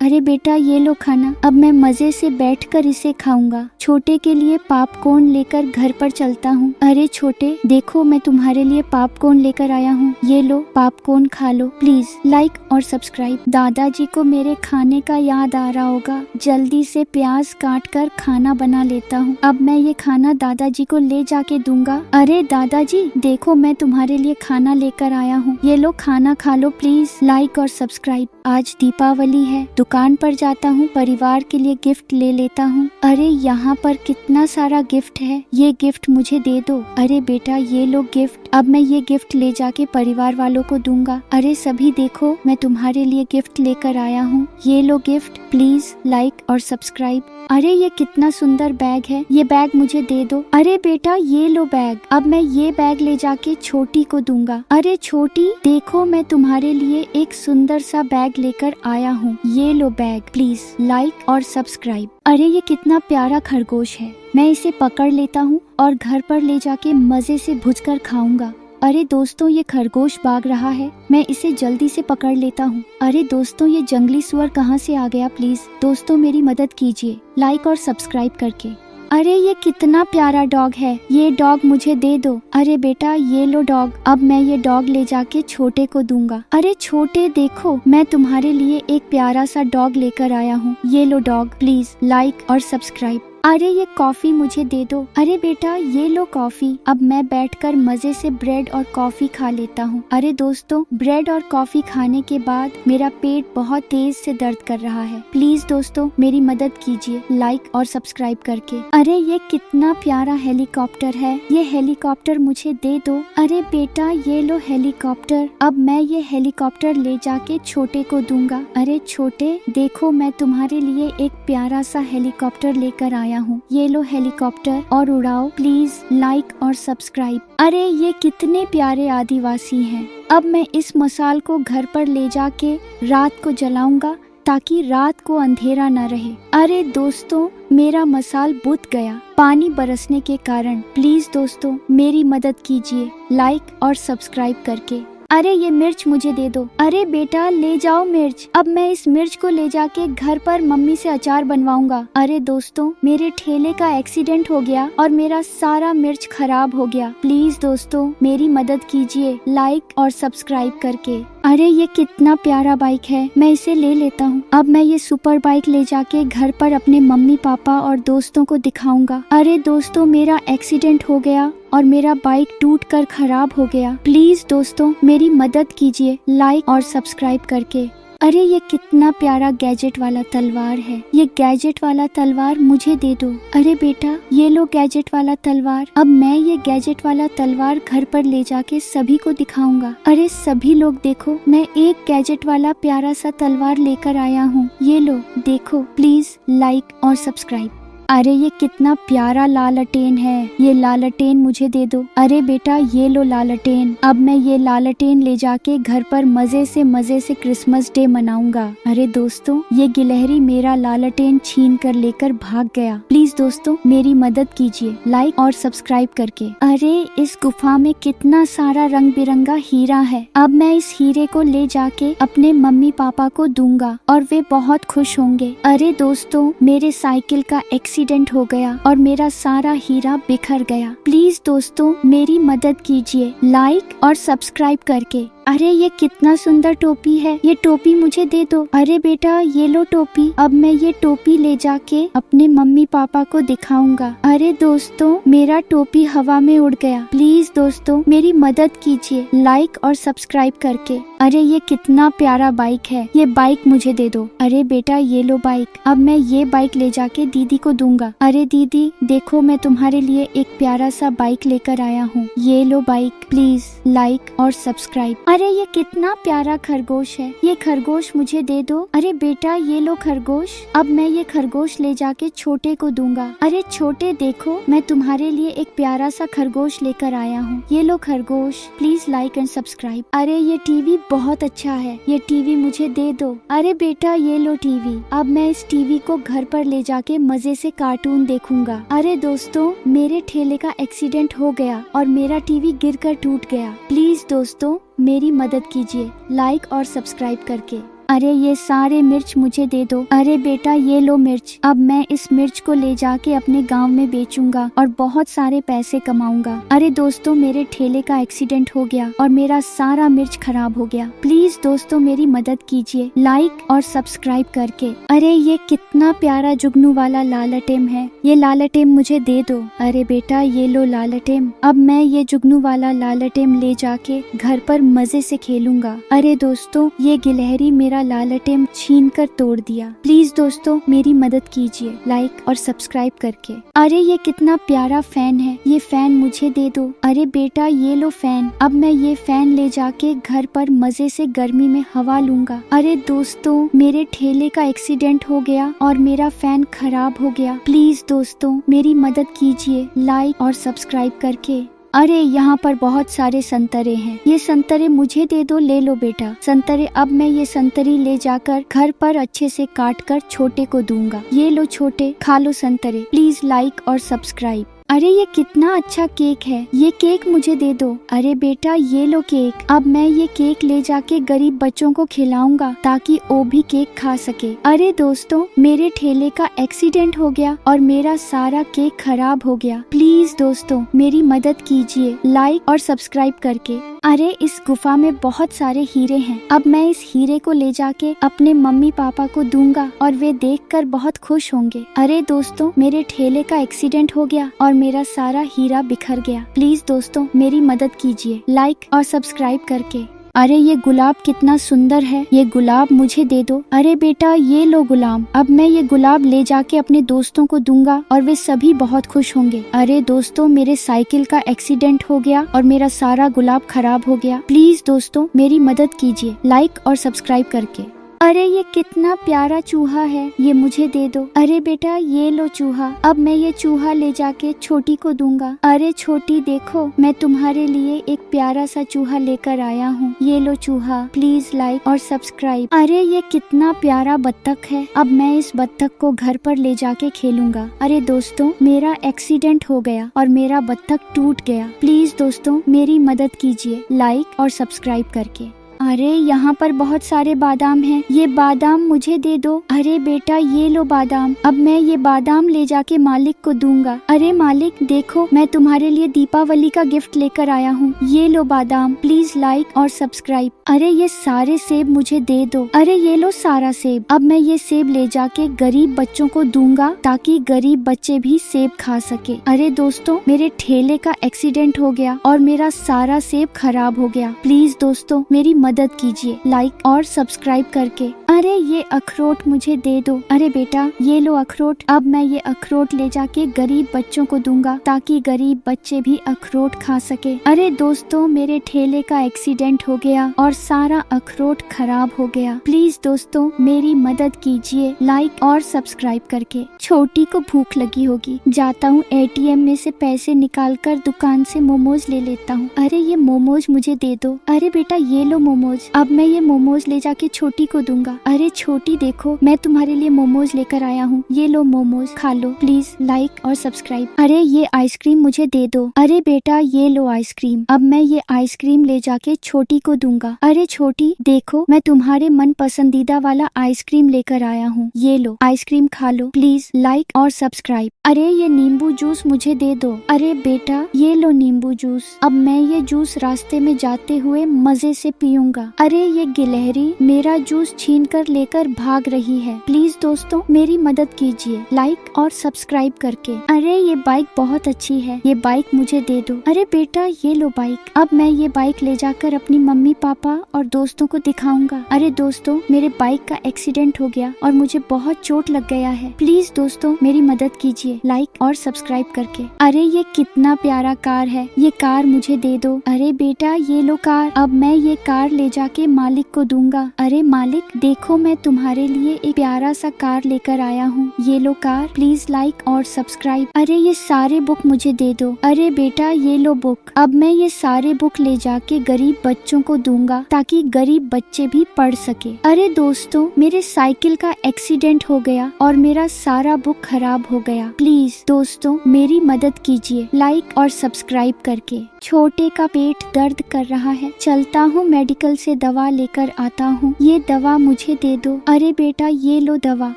Speaker 1: अरे बेटा ये लो खाना, अब मैं मजे से बैठकर इसे खाऊंगा। छोटे के लिए पॉपकॉर्न लेकर घर पर चलता हूँ। अरे छोटे देखो, मैं तुम्हारे लिए पॉपकॉर्न लेकर आया हूँ, ये लो पॉपकॉर्न खा लो। प्लीज लाइक और सब्सक्राइब। दादाजी को मेरे खाने का याद आ रहा होगा, जल्दी से प्याज काट कर खाना बना लेता हूँ। अब मैं ये खाना दादाजी को ले जाके दूंगा। अरे दादाजी देखो, मैं तुम्हारे लिए खाना लेकर आया हूँ, ये लो खाना खा लो। प्लीज लाइक और सब्सक्राइब। आज दीपावली है, दुकान पर जाता हूँ, परिवार के लिए गिफ्ट ले लेता हूँ। अरे यहाँ पर कितना सारा गिफ्ट है, ये गिफ्ट मुझे दे दो। अरे बेटा ये लो गिफ्ट, अब मैं ये गिफ्ट ले जाके परिवार वालों को दूंगा। अरे सभी देखो, मैं तुम्हारे लिए गिफ्ट लेकर आया हूँ, ये लो गिफ्ट। प्लीज लाइक और सब्सक्राइब। अरे ये कितना सुंदर बैग है, ये बैग मुझे दे दो। अरे बेटा ये लो बैग, अब मैं ये बैग ले जाके छोटी को दूंगा। अरे छोटी देखो, मैं तुम्हारे लिए एक सुंदर सा बैग लेकर आया हूँ, ये लो बैग। प्लीज लाइक और सब्सक्राइब। अरे ये कितना प्यारा खरगोश है, मैं इसे पकड़ लेता हूँ और घर पर ले जाके मजे से भुजकर खाऊंगा। अरे दोस्तों ये खरगोश भाग रहा है, मैं इसे जल्दी से पकड़ लेता हूँ। अरे दोस्तों ये जंगली सुअर कहाँ से आ गया, प्लीज दोस्तों मेरी मदद कीजिए लाइक और सब्सक्राइब करके। अरे ये कितना प्यारा डॉग है, ये डॉग मुझे दे दो। अरे बेटा ये लो डॉग, अब मैं ये डॉग ले जाके छोटे को दूंगा। अरे छोटे देखो, मैं तुम्हारे लिए एक प्यारा सा डॉग लेकर आया हूँ, ये लो डॉग। प्लीज लाइक और सब्सक्राइब। अरे ये कॉफी मुझे दे दो। अरे बेटा ये लो कॉफी, अब मैं बैठकर मजे से ब्रेड और कॉफी खा लेता हूँ। अरे दोस्तों ब्रेड और कॉफी खाने के बाद मेरा पेट बहुत तेज से दर्द कर रहा है, प्लीज दोस्तों मेरी मदद कीजिए लाइक और सब्सक्राइब करके। अरे ये कितना प्यारा हेलीकॉप्टर है, ये हेलीकॉप्टर मुझे दे दो। अरे बेटा ये लो हेलीकॉप्टर, अब मैं ये हेलीकॉप्टर ले जाके छोटे को दूंगा। अरे छोटे देखो, मैं तुम्हारे लिए एक प्यारा सा हेलीकॉप्टर लेकर आया आया हूँ। ये लो हेलीकॉप्टर और उड़ाओ प्लीज लाइक और सब्सक्राइब। अरे ये कितने प्यारे आदिवासी हैं। अब मैं इस मसाल को घर पर ले जाके रात को जलाऊंगा ताकि रात को अंधेरा न रहे। अरे दोस्तों, मेरा मसाल बुझ गया पानी बरसने के कारण। प्लीज दोस्तों मेरी मदद कीजिए लाइक और सब्सक्राइब करके। अरे ये मिर्च मुझे दे दो। अरे बेटा ले जाओ मिर्च। अब मैं इस मिर्च को ले जाके घर पर मम्मी से अचार बनवाऊंगा। अरे दोस्तों, मेरे ठेले का एक्सीडेंट हो गया और मेरा सारा मिर्च खराब हो गया। प्लीज दोस्तों मेरी मदद कीजिए लाइक और सब्सक्राइब करके। अरे ये कितना प्यारा बाइक है, मैं इसे ले लेता हूँ। अब मैं ये सुपर बाइक ले जाके घर पर अपने मम्मी पापा और दोस्तों को दिखाऊंगा। अरे दोस्तों, मेरा एक्सीडेंट हो गया और मेरा बाइक टूट कर खराब हो गया। प्लीज दोस्तों मेरी मदद कीजिए लाइक और सब्सक्राइब करके। अरे ये कितना प्यारा गैजेट वाला तलवार है। ये गैजेट वाला तलवार मुझे दे दो। अरे बेटा ये लो गैजेट वाला तलवार। अब मैं ये गैजेट वाला तलवार घर पर ले जाके सभी को दिखाऊंगा। अरे सभी लोग देखो, मैं एक गैजेट वाला प्यारा सा तलवार लेकर आया हूँ। ये लो देखो, प्लीज लाइक और सब्सक्राइब। अरे ये कितना प्यारा लालटेन है। ये लालटेन मुझे दे दो। अरे बेटा ये लो लालटेन। अब मैं ये लालटेन ले जाके घर पर मजे से क्रिसमस डे मनाऊंगा। अरे दोस्तों, ये गिलहरी मेरा लालटेन छीन कर लेकर भाग गया। प्लीज दोस्तों मेरी मदद कीजिए लाइक और सब्सक्राइब करके। अरे इस गुफा में कितना सारा रंग बिरंगा हीरा है। अब मैं इस हीरे को ले जाके अपने मम्मी पापा को दूंगा और वे बहुत खुश होंगे। अरे दोस्तों, मेरे साइकिल का एक्सीडेंट हो गया और मेरा सारा हीरा बिखर गया। प्लीज दोस्तों मेरी मदद कीजिए लाइक और सब्सक्राइब करके। अरे ये कितना सुंदर टोपी है, ये टोपी मुझे दे दो। अरे बेटा ये लो टोपी। अब मैं ये टोपी ले जाके अपने मम्मी पापा को दिखाऊंगा। अरे दोस्तों, मेरा टोपी हवा में उड़ गया। प्लीज दोस्तों मेरी मदद कीजिए लाइक और सब्सक्राइब करके। अरे ये कितना प्यारा बाइक है, ये बाइक मुझे दे दो। अरे बेटा ये लो बाइक। अब मैं ये बाइक ले जाके दीदी को दूंगा। अरे दीदी देखो, मैं तुम्हारे लिए एक प्यारा सा बाइक लेकर आया हूँ। ये लो बाइक, प्लीज लाइक और सब्सक्राइब। अरे ये कितना प्यारा खरगोश है, ये खरगोश मुझे दे दो। अरे बेटा ये लो खरगोश। अब मैं ये खरगोश ले जाके छोटे को दूंगा। अरे छोटे देखो, मैं तुम्हारे लिए एक प्यारा सा खरगोश लेकर आया हूँ। ये लो खरगोश, प्लीज लाइक एंड सब्सक्राइब। अरे ये टीवी बहुत अच्छा है, ये टीवी मुझे दे दो। अरे बेटा ये लो टीवी। अब मैं इस टीवी को घर पर ले जाके मजे से कार्टून देखूंगा। अरे दोस्तों, मेरे ठेले का एक्सीडेंट हो गया और मेरा टीवी गिरकर टूट गया। प्लीज दोस्तों मेरी मदद कीजिए लाइक और सब्सक्राइब करके। अरे ये सारे मिर्च मुझे दे दो। अरे बेटा ये लो मिर्च। अब मैं इस मिर्च को ले जाके अपने गांव में बेचूंगा और बहुत सारे पैसे कमाऊंगा। अरे दोस्तों, मेरे ठेले का एक्सीडेंट हो गया और मेरा सारा मिर्च खराब हो गया। प्लीज दोस्तों मेरी मदद कीजिए लाइक और सब्सक्राइब करके। अरे ये कितना प्यारा जुगनू वाला लालटेन है, ये लालटेन मुझे दे दो। अरे बेटा ये लो लालटेन। अब मैं ये जुगनू वाला लालटेन ले जाके घर पर मजे से खेलूंगा। अरे दोस्तों, ये गिलहरी मेरा लालटेन छीन कर तोड़ दिया। प्लीज दोस्तों मेरी मदद कीजिए लाइक और सब्सक्राइब करके। अरे ये कितना प्यारा फैन है, ये फैन मुझे दे दो। अरे बेटा ये लो फैन। अब मैं ये फैन ले जाके घर पर मजे से गर्मी में हवा लूंगा। अरे दोस्तों, मेरे ठेले का एक्सीडेंट हो गया और मेरा फैन खराब हो गया। प्लीज दोस्तों मेरी मदद कीजिए लाइक और सब्सक्राइब करके। अरे यहाँ पर बहुत सारे संतरे हैं, ये संतरे मुझे दे दो। ले लो बेटा संतरे। अब मैं ये संतरी ले जाकर घर पर अच्छे से काट कर छोटे को दूंगा। ये लो छोटे, खा लो संतरे। प्लीज लाइक और सब्सक्राइब। अरे ये कितना अच्छा केक है, ये केक मुझे दे दो। अरे बेटा ये लो केक। अब मैं ये केक ले जाके गरीब बच्चों को खिलाऊंगा ताकि वो भी केक खा सके। अरे दोस्तों, मेरे ठेले का एक्सीडेंट हो गया और मेरा सारा केक खराब हो गया। प्लीज दोस्तों मेरी मदद कीजिए लाइक और सब्सक्राइब करके। अरे इस गुफा में बहुत सारे हीरे हैं। अब मैं इस हीरे को ले जाके अपने मम्मी पापा को दूंगा और वे देखकर बहुत खुश होंगे। अरे दोस्तों, मेरे ठेले का एक्सीडेंट हो गया और मेरा सारा हीरा बिखर गया। प्लीज दोस्तों मेरी मदद कीजिए लाइक और सब्सक्राइब करके। अरे ये गुलाब कितना सुंदर है, ये गुलाब मुझे दे दो। अरे बेटा ये लो गुलाब। अब मैं ये गुलाब ले जाके अपने दोस्तों को दूंगा और वे सभी बहुत खुश होंगे। अरे दोस्तों, मेरे साइकिल का एक्सीडेंट हो गया और मेरा सारा गुलाब खराब हो गया। प्लीज दोस्तों मेरी मदद कीजिए लाइक और सब्सक्राइब करके। अरे ये कितना प्यारा चूहा है, ये मुझे दे दो। अरे बेटा ये लो चूहा, अब मैं ये चूहा ले जाके छोटी को दूंगा। अरे छोटी देखो, मैं तुम्हारे लिए एक प्यारा सा चूहा लेकर आया हूँ, ये लो चूहा, प्लीज लाइक और सब्सक्राइब। अरे ये कितना प्यारा बत्तख है, अब मैं इस बत्तख को घर पर ले जाके खेलूंगा। अरे दोस्तों मेरा एक्सीडेंट हो गया और मेरा बत्तख टूट गया, प्लीज दोस्तों मेरी मदद कीजिए लाइक और सब्सक्राइब करके। अरे यहाँ पर बहुत सारे बादाम हैं, ये बादाम मुझे दे दो। अरे बेटा ये लो बादाम, अब मैं ये बादाम ले जाके मालिक को दूंगा। अरे मालिक देखो, मैं तुम्हारे लिए दीपावली का गिफ्ट लेकर आया हूँ, ये लो बादाम, प्लीज लाइक और सब्सक्राइब। अरे ये सारे सेब मुझे दे दो। अरे ये लो सारा सेब, अब मैं ये सेब ले जाके गरीब बच्चों को दूंगा ताकि गरीब बच्चे भी सेब खा सके। अरे दोस्तों मेरे ठेले का एक्सीडेंट हो गया और मेरा सारा सेब खराब हो गया, प्लीज दोस्तों मेरी मदद कीजिए लाइक और सब्सक्राइब करके। अरे ये अखरोट मुझे दे दो। अरे बेटा ये लो अखरोट, अब मैं ये अखरोट ले जाके गरीब बच्चों को दूंगा ताकि गरीब बच्चे भी अखरोट खा सके। अरे दोस्तों मेरे ठेले का एक्सीडेंट हो गया और सारा अखरोट खराब हो गया, प्लीज दोस्तों मेरी मदद कीजिए लाइक और सब्सक्राइब करके। छोटी को भूख लगी होगी, जाता हूँ ATM में से पैसे निकाल कर दुकान से मोमोज ले लेता हूँ। अरे ये मोमोज मुझे दे दो। अरे बेटा ये लो मोमोज, अब मैं ये मोमोज ले जाके छोटी को दूंगा। अरे छोटी देखो, मैं तुम्हारे लिए मोमोज लेकर आया हूँ, ये लो मोमोज, खा लो, प्लीज लाइक और सब्सक्राइब। अरे ये आइसक्रीम मुझे दे दो। अरे बेटा ये लो आइसक्रीम, अब मैं ये आइसक्रीम ले जाके छोटी को दूंगा। अरे छोटी देखो, मैं तुम्हारे मन पसंदीदा वाला आइसक्रीम लेकर आया हूँ, ये लो आइसक्रीम, खा लो, प्लीज लाइक और सब्सक्राइब। अरे ये नींबू जूस मुझे दे दो। अरे बेटा ये लो नींबू जूस, अब मैं ये जूस रास्ते में जाते हुए मजे से पीऊंगा। अरे ये गिलहरी मेरा जूस छीन कर लेकर भाग रही है, प्लीज दोस्तों मेरी मदद कीजिए लाइक और सब्सक्राइब करके। अरे ये बाइक बहुत अच्छी है, ये बाइक मुझे दे दो। अरे बेटा ये लो बाइक, अब मैं ये बाइक ले जाकर अपनी मम्मी पापा और दोस्तों को दिखाऊंगा। अरे दोस्तों मेरे बाइक का एक्सीडेंट हो गया और मुझे बहुत चोट लग गया है, प्लीज दोस्तों मेरी मदद कीजिए लाइक और सब्सक्राइब करके। अरे ये कितना प्यारा कार है, ये कार मुझे दे दो। अरे बेटा ये लो कार, अब मैं ये कार ले जाके मालिक को दूंगा। अरे मालिक देखो, मैं तुम्हारे लिए एक प्यारा सा कार लेकर आया हूँ, ये लो कार, प्लीज लाइक और सब्सक्राइब। अरे ये सारे बुक मुझे दे दो। अरे बेटा ये लो बुक, अब मैं ये सारे बुक ले जाके गरीब बच्चों को दूंगा ताकि गरीब बच्चे भी पढ़ सके। अरे दोस्तों मेरे साइकिल का एक्सीडेंट हो गया और मेरा सारा बुक खराब हो गया, प्लीज दोस्तों मेरी मदद कीजिए लाइक और सब्सक्राइब करके। छोटे का पेट दर्द कर रहा है, चलता हूँ मेडिकल से दवा लेकर आता हूँ, ये दवा मुझे दे दो। अरे बेटा ये लो दवा,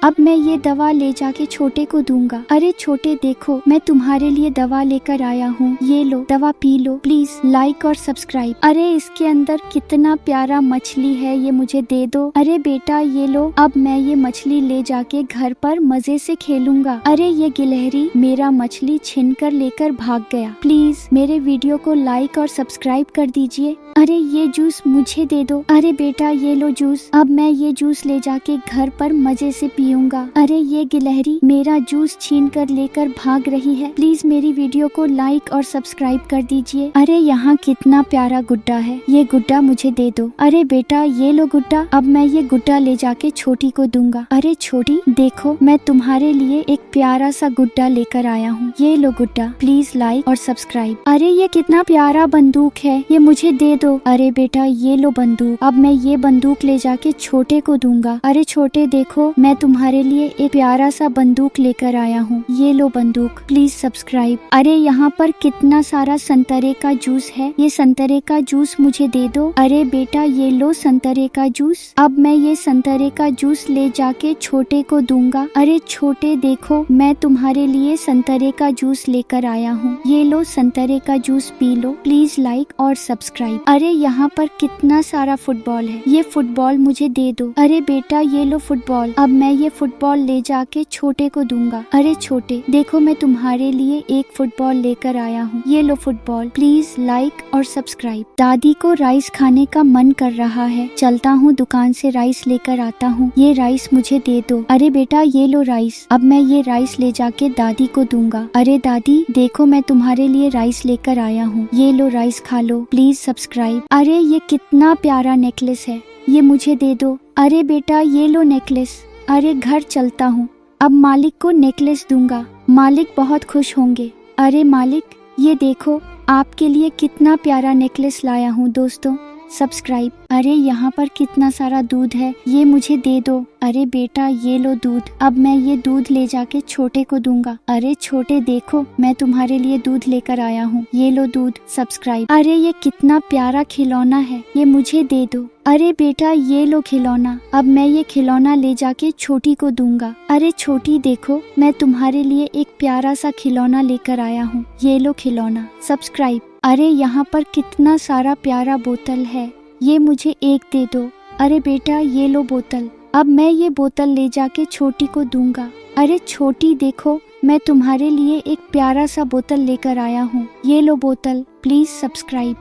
Speaker 1: अब मैं ये दवा ले जाके छोटे को दूंगा। अरे छोटे देखो, मैं तुम्हारे लिए दवा लेकर आया हूँ, ये लो दवा, पी लो, प्लीज लाइक और सब्सक्राइब। अरे इसके अंदर कितना प्यारा मछली है, ये मुझे दे दो। अरे बेटा ये लो, अब मैं ये मछली ले जाके घर पर मजे से खेलूंगा। अरे ये गिलहरी मेरा मछली छीन कर लेकर भाग गया, प्लीज मेरे वीडियो को लाइक और सब्सक्राइब कर दीजिए। अरे ये जूस मुझे दे दो। अरे बेटा ये लो जूस, अब मैं ये जूस ले जाके घर पर मजे से पीऊंगा। अरे ये गिलहरी मेरा जूस छीन कर लेकर भाग रही है, प्लीज मेरी वीडियो को लाइक और सब्सक्राइब कर दीजिए। अरे यहाँ कितना प्यारा गुड्डा है, ये गुड्डा मुझे दे दो। अरे बेटा ये लो गुड्डा, अब मैं ये गुड्डा ले जाके छोटी को दूंगा। अरे छोटी देखो, मैं तुम्हारे लिए एक प्यारा सा गुड्डा लेकर आया हूँ, ये लो गुड्डा, प्लीज लाइक और सब्सक्राइब। अरे ये कितना प्यारा बंदूक है, ये मुझे दे दो। अरे बेटा ये लो बंदूक, अब मैं ये बंदूक ले जाके छोटे को दूंगा। अरे छोटे देखो, मैं तुम्हारे लिए एक प्यारा सा बंदूक लेकर आया हूँ, ये लो बंदूक, प्लीज सब्सक्राइब। अरे यहाँ पर कितना सारा संतरे का जूस है, ये संतरे का जूस मुझे दे दो। अरे बेटा ये लो संतरे का जूस, अब मैं ये संतरे का जूस ले जाके छोटे को दूंगा। अरे छोटे देखो, मैं तुम्हारे लिए संतरे का जूस लेकर आया हूँ, ये लो संतरे का juice, P low, please like और सब्सक्राइब। अरे यहाँ पर कितना सारा फुटबॉल है, ये फुटबॉल मुझे दे दो। अरे बेटा ये लो फुटबॉल, अब मैं ये फुटबॉल ले जाके छोटे को दूंगा। अरे छोटे देखो, मैं तुम्हारे लिए एक फुटबॉल लेकर आया हूँ, ये लो फुटबॉल, प्लीज लाइक और सब्सक्राइब। दादी को राइस खाने का मन कर रहा है, चलता हूँ दुकान से राइस लेकर आता हूँ, ये राइस मुझे दे दो। अरे बेटा ये लो राइस, अब मैं ये राइस ले जाके दादी को दूंगा। अरे दादी देखो, मैं तुम्हारे लिए राइस लेकर आया हूँ, ये लो राइस, खा लो, प्लीज सब्सक्राइब। अरे ये कितना प्यारा नेकलेस है, ये मुझे दे दो। अरे बेटा ये लो नेकलेस। अरे घर चलता हूँ, अब मालिक को नेकलेस दूंगा, मालिक बहुत खुश होंगे। अरे मालिक ये देखो आपके लिए कितना प्यारा नेकलेस लाया हूँ दोस्तों, सब्सक्राइब। अरे यहाँ पर कितना सारा दूध है, ये मुझे दे दो। अरे बेटा ये लो दूध, अब मैं ये दूध ले जाके छोटे को दूंगा। अरे छोटे देखो मैं तुम्हारे लिए दूध लेकर आया हूँ, ये लो दूध, सब्सक्राइब। अरे ये कितना प्यारा खिलौना है, ये मुझे दे दो। अरे बेटा ये लो खिलौना, अब मैं ये खिलौना ले जाके छोटी को दूंगा। अरे छोटी देखो मैं तुम्हारे लिए एक प्यारा सा खिलौना लेकर आया हूँ, ये लो खिलौना, सब्सक्राइब। अरे यहाँ पर कितना सारा प्यारा बोतल है, ये मुझे एक दे दो। अरे बेटा ये लो बोतल, अब मैं ये बोतल ले जाके छोटी को दूंगा। अरे छोटी देखो मैं तुम्हारे लिए एक प्यारा सा बोतल लेकर आया हूँ, ये लो बोतल, प्लीज सब्सक्राइब।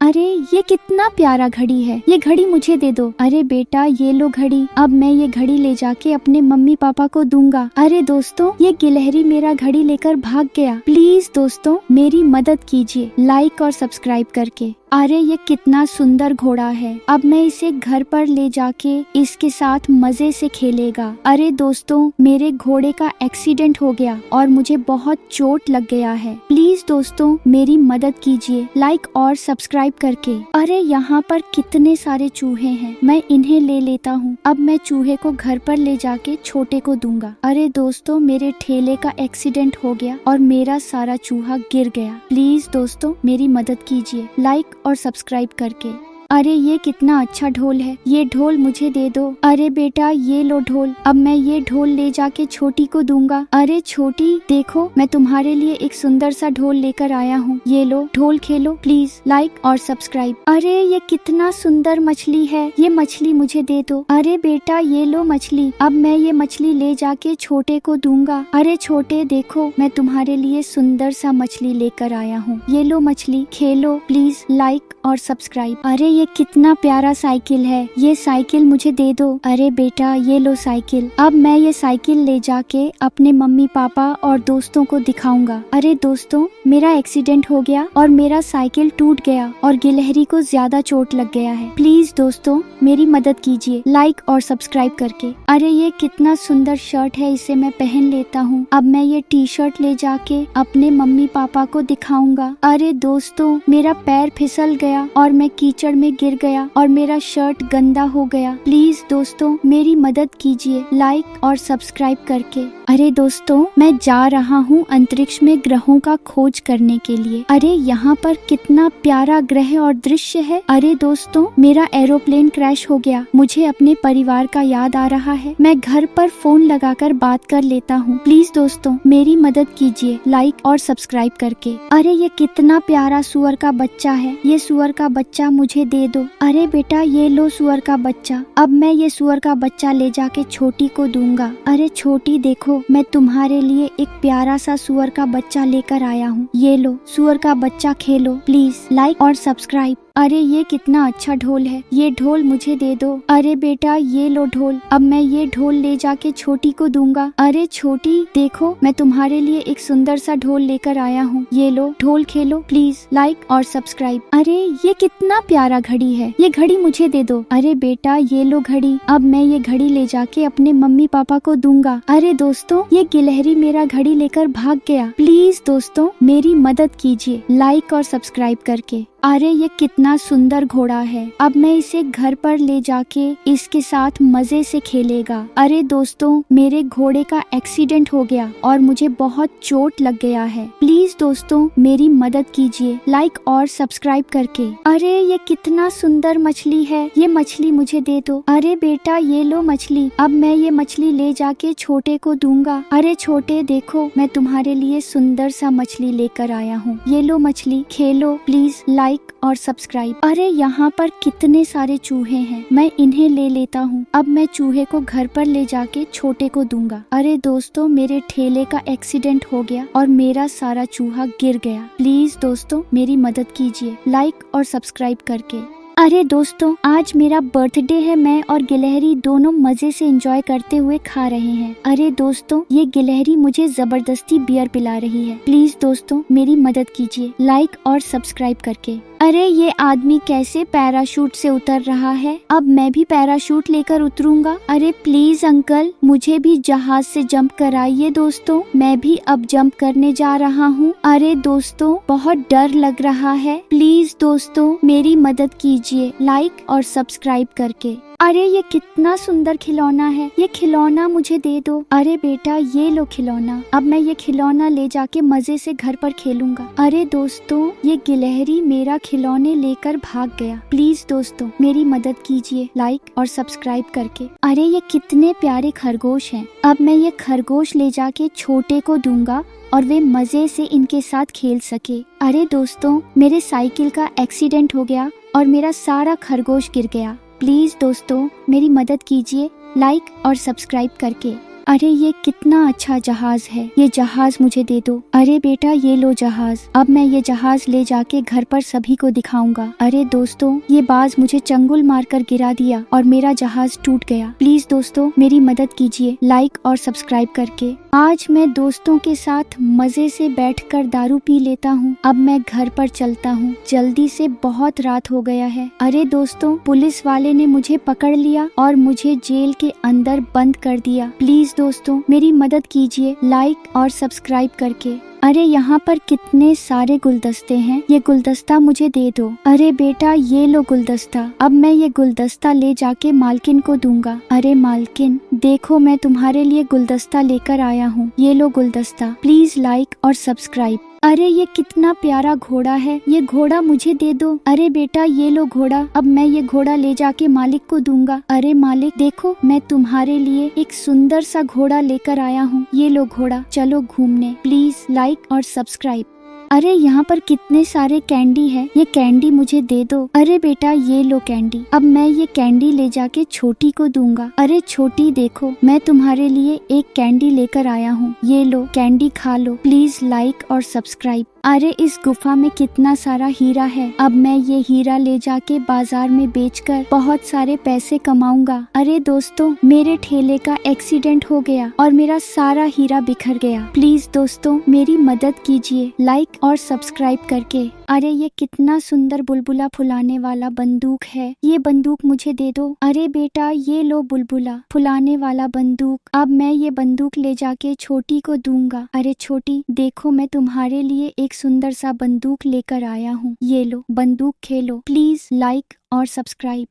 Speaker 1: अरे ये कितना प्यारा घड़ी है, ये घड़ी मुझे दे दो। अरे बेटा ये लो घड़ी, अब मैं ये घड़ी ले जाके अपने मम्मी पापा को दूंगा। अरे दोस्तों ये गिलहरी मेरा घड़ी लेकर भाग गया, प्लीज दोस्तों मेरी मदद कीजिए लाइक और सब्सक्राइब करके। अरे ये कितना सुंदर घोड़ा है, अब मैं इसे घर पर ले जाके इसके साथ मजे से खेलेगा। अरे दोस्तों मेरे घोड़े का एक्सीडेंट हो गया और मुझे बहुत चोट लग गया है, प्लीज दोस्तों मेरी मदद कीजिए लाइक और सब्सक्राइब करके। अरे यहाँ पर कितने सारे चूहे हैं, मैं इन्हें ले लेता हूँ, अब मैं चूहे को घर पर ले जाके छोटे को दूंगा। अरे दोस्तों मेरे ठेले का एक्सीडेंट हो गया और मेरा सारा चूहा गिर गया, प्लीज दोस्तों मेरी मदद कीजिए लाइक और सब्सक्राइब करके। अरे ये कितना अच्छा ढोल है, ये ढोल मुझे दे दो। अरे बेटा ये लो ढोल, अब मैं ये ढोल ले जाके छोटी को दूंगा। अरे छोटी देखो मैं तुम्हारे लिए एक सुंदर सा ढोल लेकर आया हूँ, ये लो ढोल खेलो, प्लीज लाइक और सब्सक्राइब। अरे ये कितना सुंदर मछली है, ये मछली मुझे दे दो। अरे बेटा ये लो मछली, अब मैं ये मछली ले जाके छोटे को दूंगा। अरे छोटे देखो मैं तुम्हारे लिए सुंदर सा मछली लेकर आया हूँ, ये लो मछली खेलो, प्लीज लाइक और सब्सक्राइब। अरे ये कितना प्यारा साइकिल है, ये साइकिल मुझे दे दो। अरे बेटा ये लो साइकिल, अब मैं ये साइकिल ले जाके अपने मम्मी पापा और दोस्तों को दिखाऊंगा। अरे दोस्तों मेरा एक्सीडेंट हो गया और मेरा साइकिल टूट गया और गिलहरी को ज्यादा चोट लग गया है, प्लीज दोस्तों मेरी मदद कीजिए लाइक और सब्सक्राइब करके। अरे ये कितना सुंदर शर्ट है, इसे मैं पहन लेता हूँ, अब मैं ये टी शर्ट ले जाके अपने मम्मी पापा को दिखाऊंगा। अरे दोस्तों मेरा पैर फिसल गया और मैं कीचड़ में गिर गया और मेरा शर्ट गंदा हो गया, प्लीज दोस्तों मेरी मदद कीजिए लाइक और सब्सक्राइब करके। अरे दोस्तों मैं जा रहा हूँ अंतरिक्ष में ग्रहों का खोज करने के लिए। अरे यहाँ पर कितना प्यारा ग्रह और दृश्य है। अरे दोस्तों मेरा एरोप्लेन क्रैश हो गया, मुझे अपने परिवार का याद आ रहा है, मैं घर पर फोन लगाकर बात कर लेता हूँ, प्लीज दोस्तों मेरी मदद कीजिए लाइक और सब्सक्राइब करके। अरे ये कितना प्यारा सुअर का बच्चा है, ये सुअर का बच्चा मुझे दे दो। अरे बेटा ये लो सुअर का बच्चा, अब मैं ये सुअर का बच्चा ले जाके छोटी को दूंगा। अरे छोटी देखो मैं तुम्हारे लिए एक प्यारा सा सुअर का बच्चा लेकर आया हूँ, ये लो सुअर का बच्चा खेलो, प्लीज लाइक और सब्सक्राइब। अरे ये कितना अच्छा ढोल है, ये ढोल मुझे दे दो। अरे बेटा ये लो ढोल, अब मैं ये ढोल ले जाके छोटी को दूंगा। अरे छोटी देखो मैं तुम्हारे लिए एक सुंदर सा ढोल लेकर आया हूँ, ये लो ढोल खेलो, प्लीज लाइक और सब्सक्राइब। अरे ये कितना प्यारा घड़ी है, ये घड़ी मुझे दे दो। अरे बेटा ये लो घड़ी, अब मैं ये घड़ी ले जाके अपने मम्मी पापा को दूंगा। अरे दोस्तों ये गिलहरी मेरा घड़ी लेकर भाग गया, प्लीज दोस्तों मेरी मदद कीजिए लाइक और सब्सक्राइब करके। अरे ये कितना सुंदर घोड़ा है, अब मैं इसे घर पर ले जाके इसके साथ मजे से खेलेगा। अरे दोस्तों मेरे घोड़े का एक्सीडेंट हो गया और मुझे बहुत चोट लग गया है, प्लीज दोस्तों मेरी मदद कीजिए लाइक और सब्सक्राइब करके। अरे ये कितना सुंदर मछली है, ये मछली मुझे दे दो। अरे बेटा ये लो मछली, अब मैं ये मछली ले जाके छोटे को दूंगा। अरे छोटे देखो मैं तुम्हारे लिए सुंदर सा मछली लेकर आया हूँ, ये लो मछली खेलो, प्लीज लाइक और सब्सक्राइब। अरे यहाँ पर कितने सारे चूहे हैं, मैं इन्हें ले लेता हूँ, अब मैं चूहे को घर पर ले जाके छोटे को दूंगा। अरे दोस्तों मेरे ठेले का एक्सीडेंट हो गया और मेरा सारा चूहा गिर गया, प्लीज दोस्तों मेरी मदद कीजिए लाइक और सब्सक्राइब करके। अरे दोस्तों आज मेरा बर्थडे है, मैं और गिलहरी दोनों मजे से एंजॉय करते हुए खा रहे हैं। अरे दोस्तों ये गिलहरी मुझे जबरदस्ती बियर पिला रही है, प्लीज दोस्तों मेरी मदद कीजिए लाइक और सब्सक्राइब करके। अरे ये आदमी कैसे पैराशूट से उतर रहा है? अब मैं भी पैराशूट लेकर उतरूंगा। अरे प्लीज अंकल, मुझे भी जहाज से जंप कराइए दोस्तों, मैं भी अब जंप करने जा रहा हूँ। अरे दोस्तों बहुत डर लग रहा है, प्लीज दोस्तों मेरी मदद कीजिए लाइक और सब्सक्राइब करके। अरे ये कितना सुंदर खिलौना है, ये खिलौना मुझे दे दो। अरे बेटा ये लो खिलौना, अब मैं ये खिलौना ले जाके मजे से घर पर खेलूंगा। अरे दोस्तों ये गिलहरी मेरा खिलौने लेकर भाग गया। प्लीज दोस्तों मेरी मदद कीजिए लाइक और सब्सक्राइब करके। अरे ये कितने प्यारे खरगोश हैं, अब मैं ये खरगोश ले जाके छोटे को दूंगा और वे मजे से इनके साथ खेल सके। अरे दोस्तों मेरे साइकिल का एक्सीडेंट हो गया और मेरा सारा खरगोश गिर गया। प्लीज दोस्तों मेरी मदद कीजिए लाइक और सब्सक्राइब करके। अरे ये कितना अच्छा जहाज है, ये जहाज मुझे दे दो। अरे बेटा ये लो जहाज, अब मैं ये जहाज ले जाके घर पर सभी को दिखाऊंगा। अरे दोस्तों ये बाज मुझे चंगुल मारकर गिरा दिया और मेरा जहाज टूट गया। प्लीज दोस्तों मेरी मदद कीजिए लाइक और सब्सक्राइब करके। आज मैं दोस्तों के साथ मजे से बैठकर दारू पी लेता हूँ। अब मैं घर पर चलता हूँ, जल्दी से बहुत रात हो गया है। अरे दोस्तों पुलिस वाले ने मुझे पकड़ लिया और मुझे जेल के अंदर बंद कर दिया। प्लीज दोस्तों मेरी मदद कीजिए लाइक और सब्सक्राइब करके। अरे यहाँ पर कितने सारे गुलदस्ते हैं, ये गुलदस्ता मुझे दे दो। अरे बेटा ये लो गुलदस्ता, अब मैं ये गुलदस्ता ले जाके मालकिन को दूंगा। अरे मालकिन देखो मैं तुम्हारे लिए गुलदस्ता लेकर आया हूँ, ये लो गुलदस्ता, प्लीज लाइक और सब्सक्राइब। अरे ये कितना प्यारा घोड़ा है, ये घोड़ा मुझे दे दो। अरे बेटा ये लो घोड़ा, अब मैं ये घोड़ा ले जाके मालिक को दूंगा। अरे मालिक देखो मैं तुम्हारे लिए एक सुंदर सा घोड़ा लेकर आया हूँ, ये लो घोड़ा, चलो घूमने। प्लीज लाइक और सब्सक्राइब। अरे यहाँ पर कितने सारे कैंडी है, ये कैंडी मुझे दे दो। अरे बेटा ये लो कैंडी, अब मैं ये कैंडी ले जाके छोटी को दूंगा। अरे छोटी देखो मैं तुम्हारे लिए एक कैंडी लेकर आया हूँ, ये लो कैंडी खा लो। प्लीज लाइक और सब्सक्राइब। अरे इस गुफा में कितना सारा हीरा है, अब मैं ये हीरा ले जाके बाजार में बेचकर बहुत सारे पैसे कमाऊंगा। अरे दोस्तों मेरे ठेले का एक्सीडेंट हो गया और मेरा सारा हीरा बिखर गया। प्लीज दोस्तों मेरी मदद कीजिए लाइक और सब्सक्राइब करके। अरे ये कितना सुंदर बुलबुला फुलाने वाला बंदूक है, ये बंदूक मुझे दे दो। अरे बेटा ये लो बुलबुला फुलाने वाला बंदूक, अब मैं ये बंदूक ले जाके छोटी को दूंगा। अरे छोटी देखो मैं तुम्हारे लिए एक सुंदर सा बंदूक लेकर आया हूँ, ये लो बंदूक खेलो। प्लीज लाइक और सब्सक्राइब।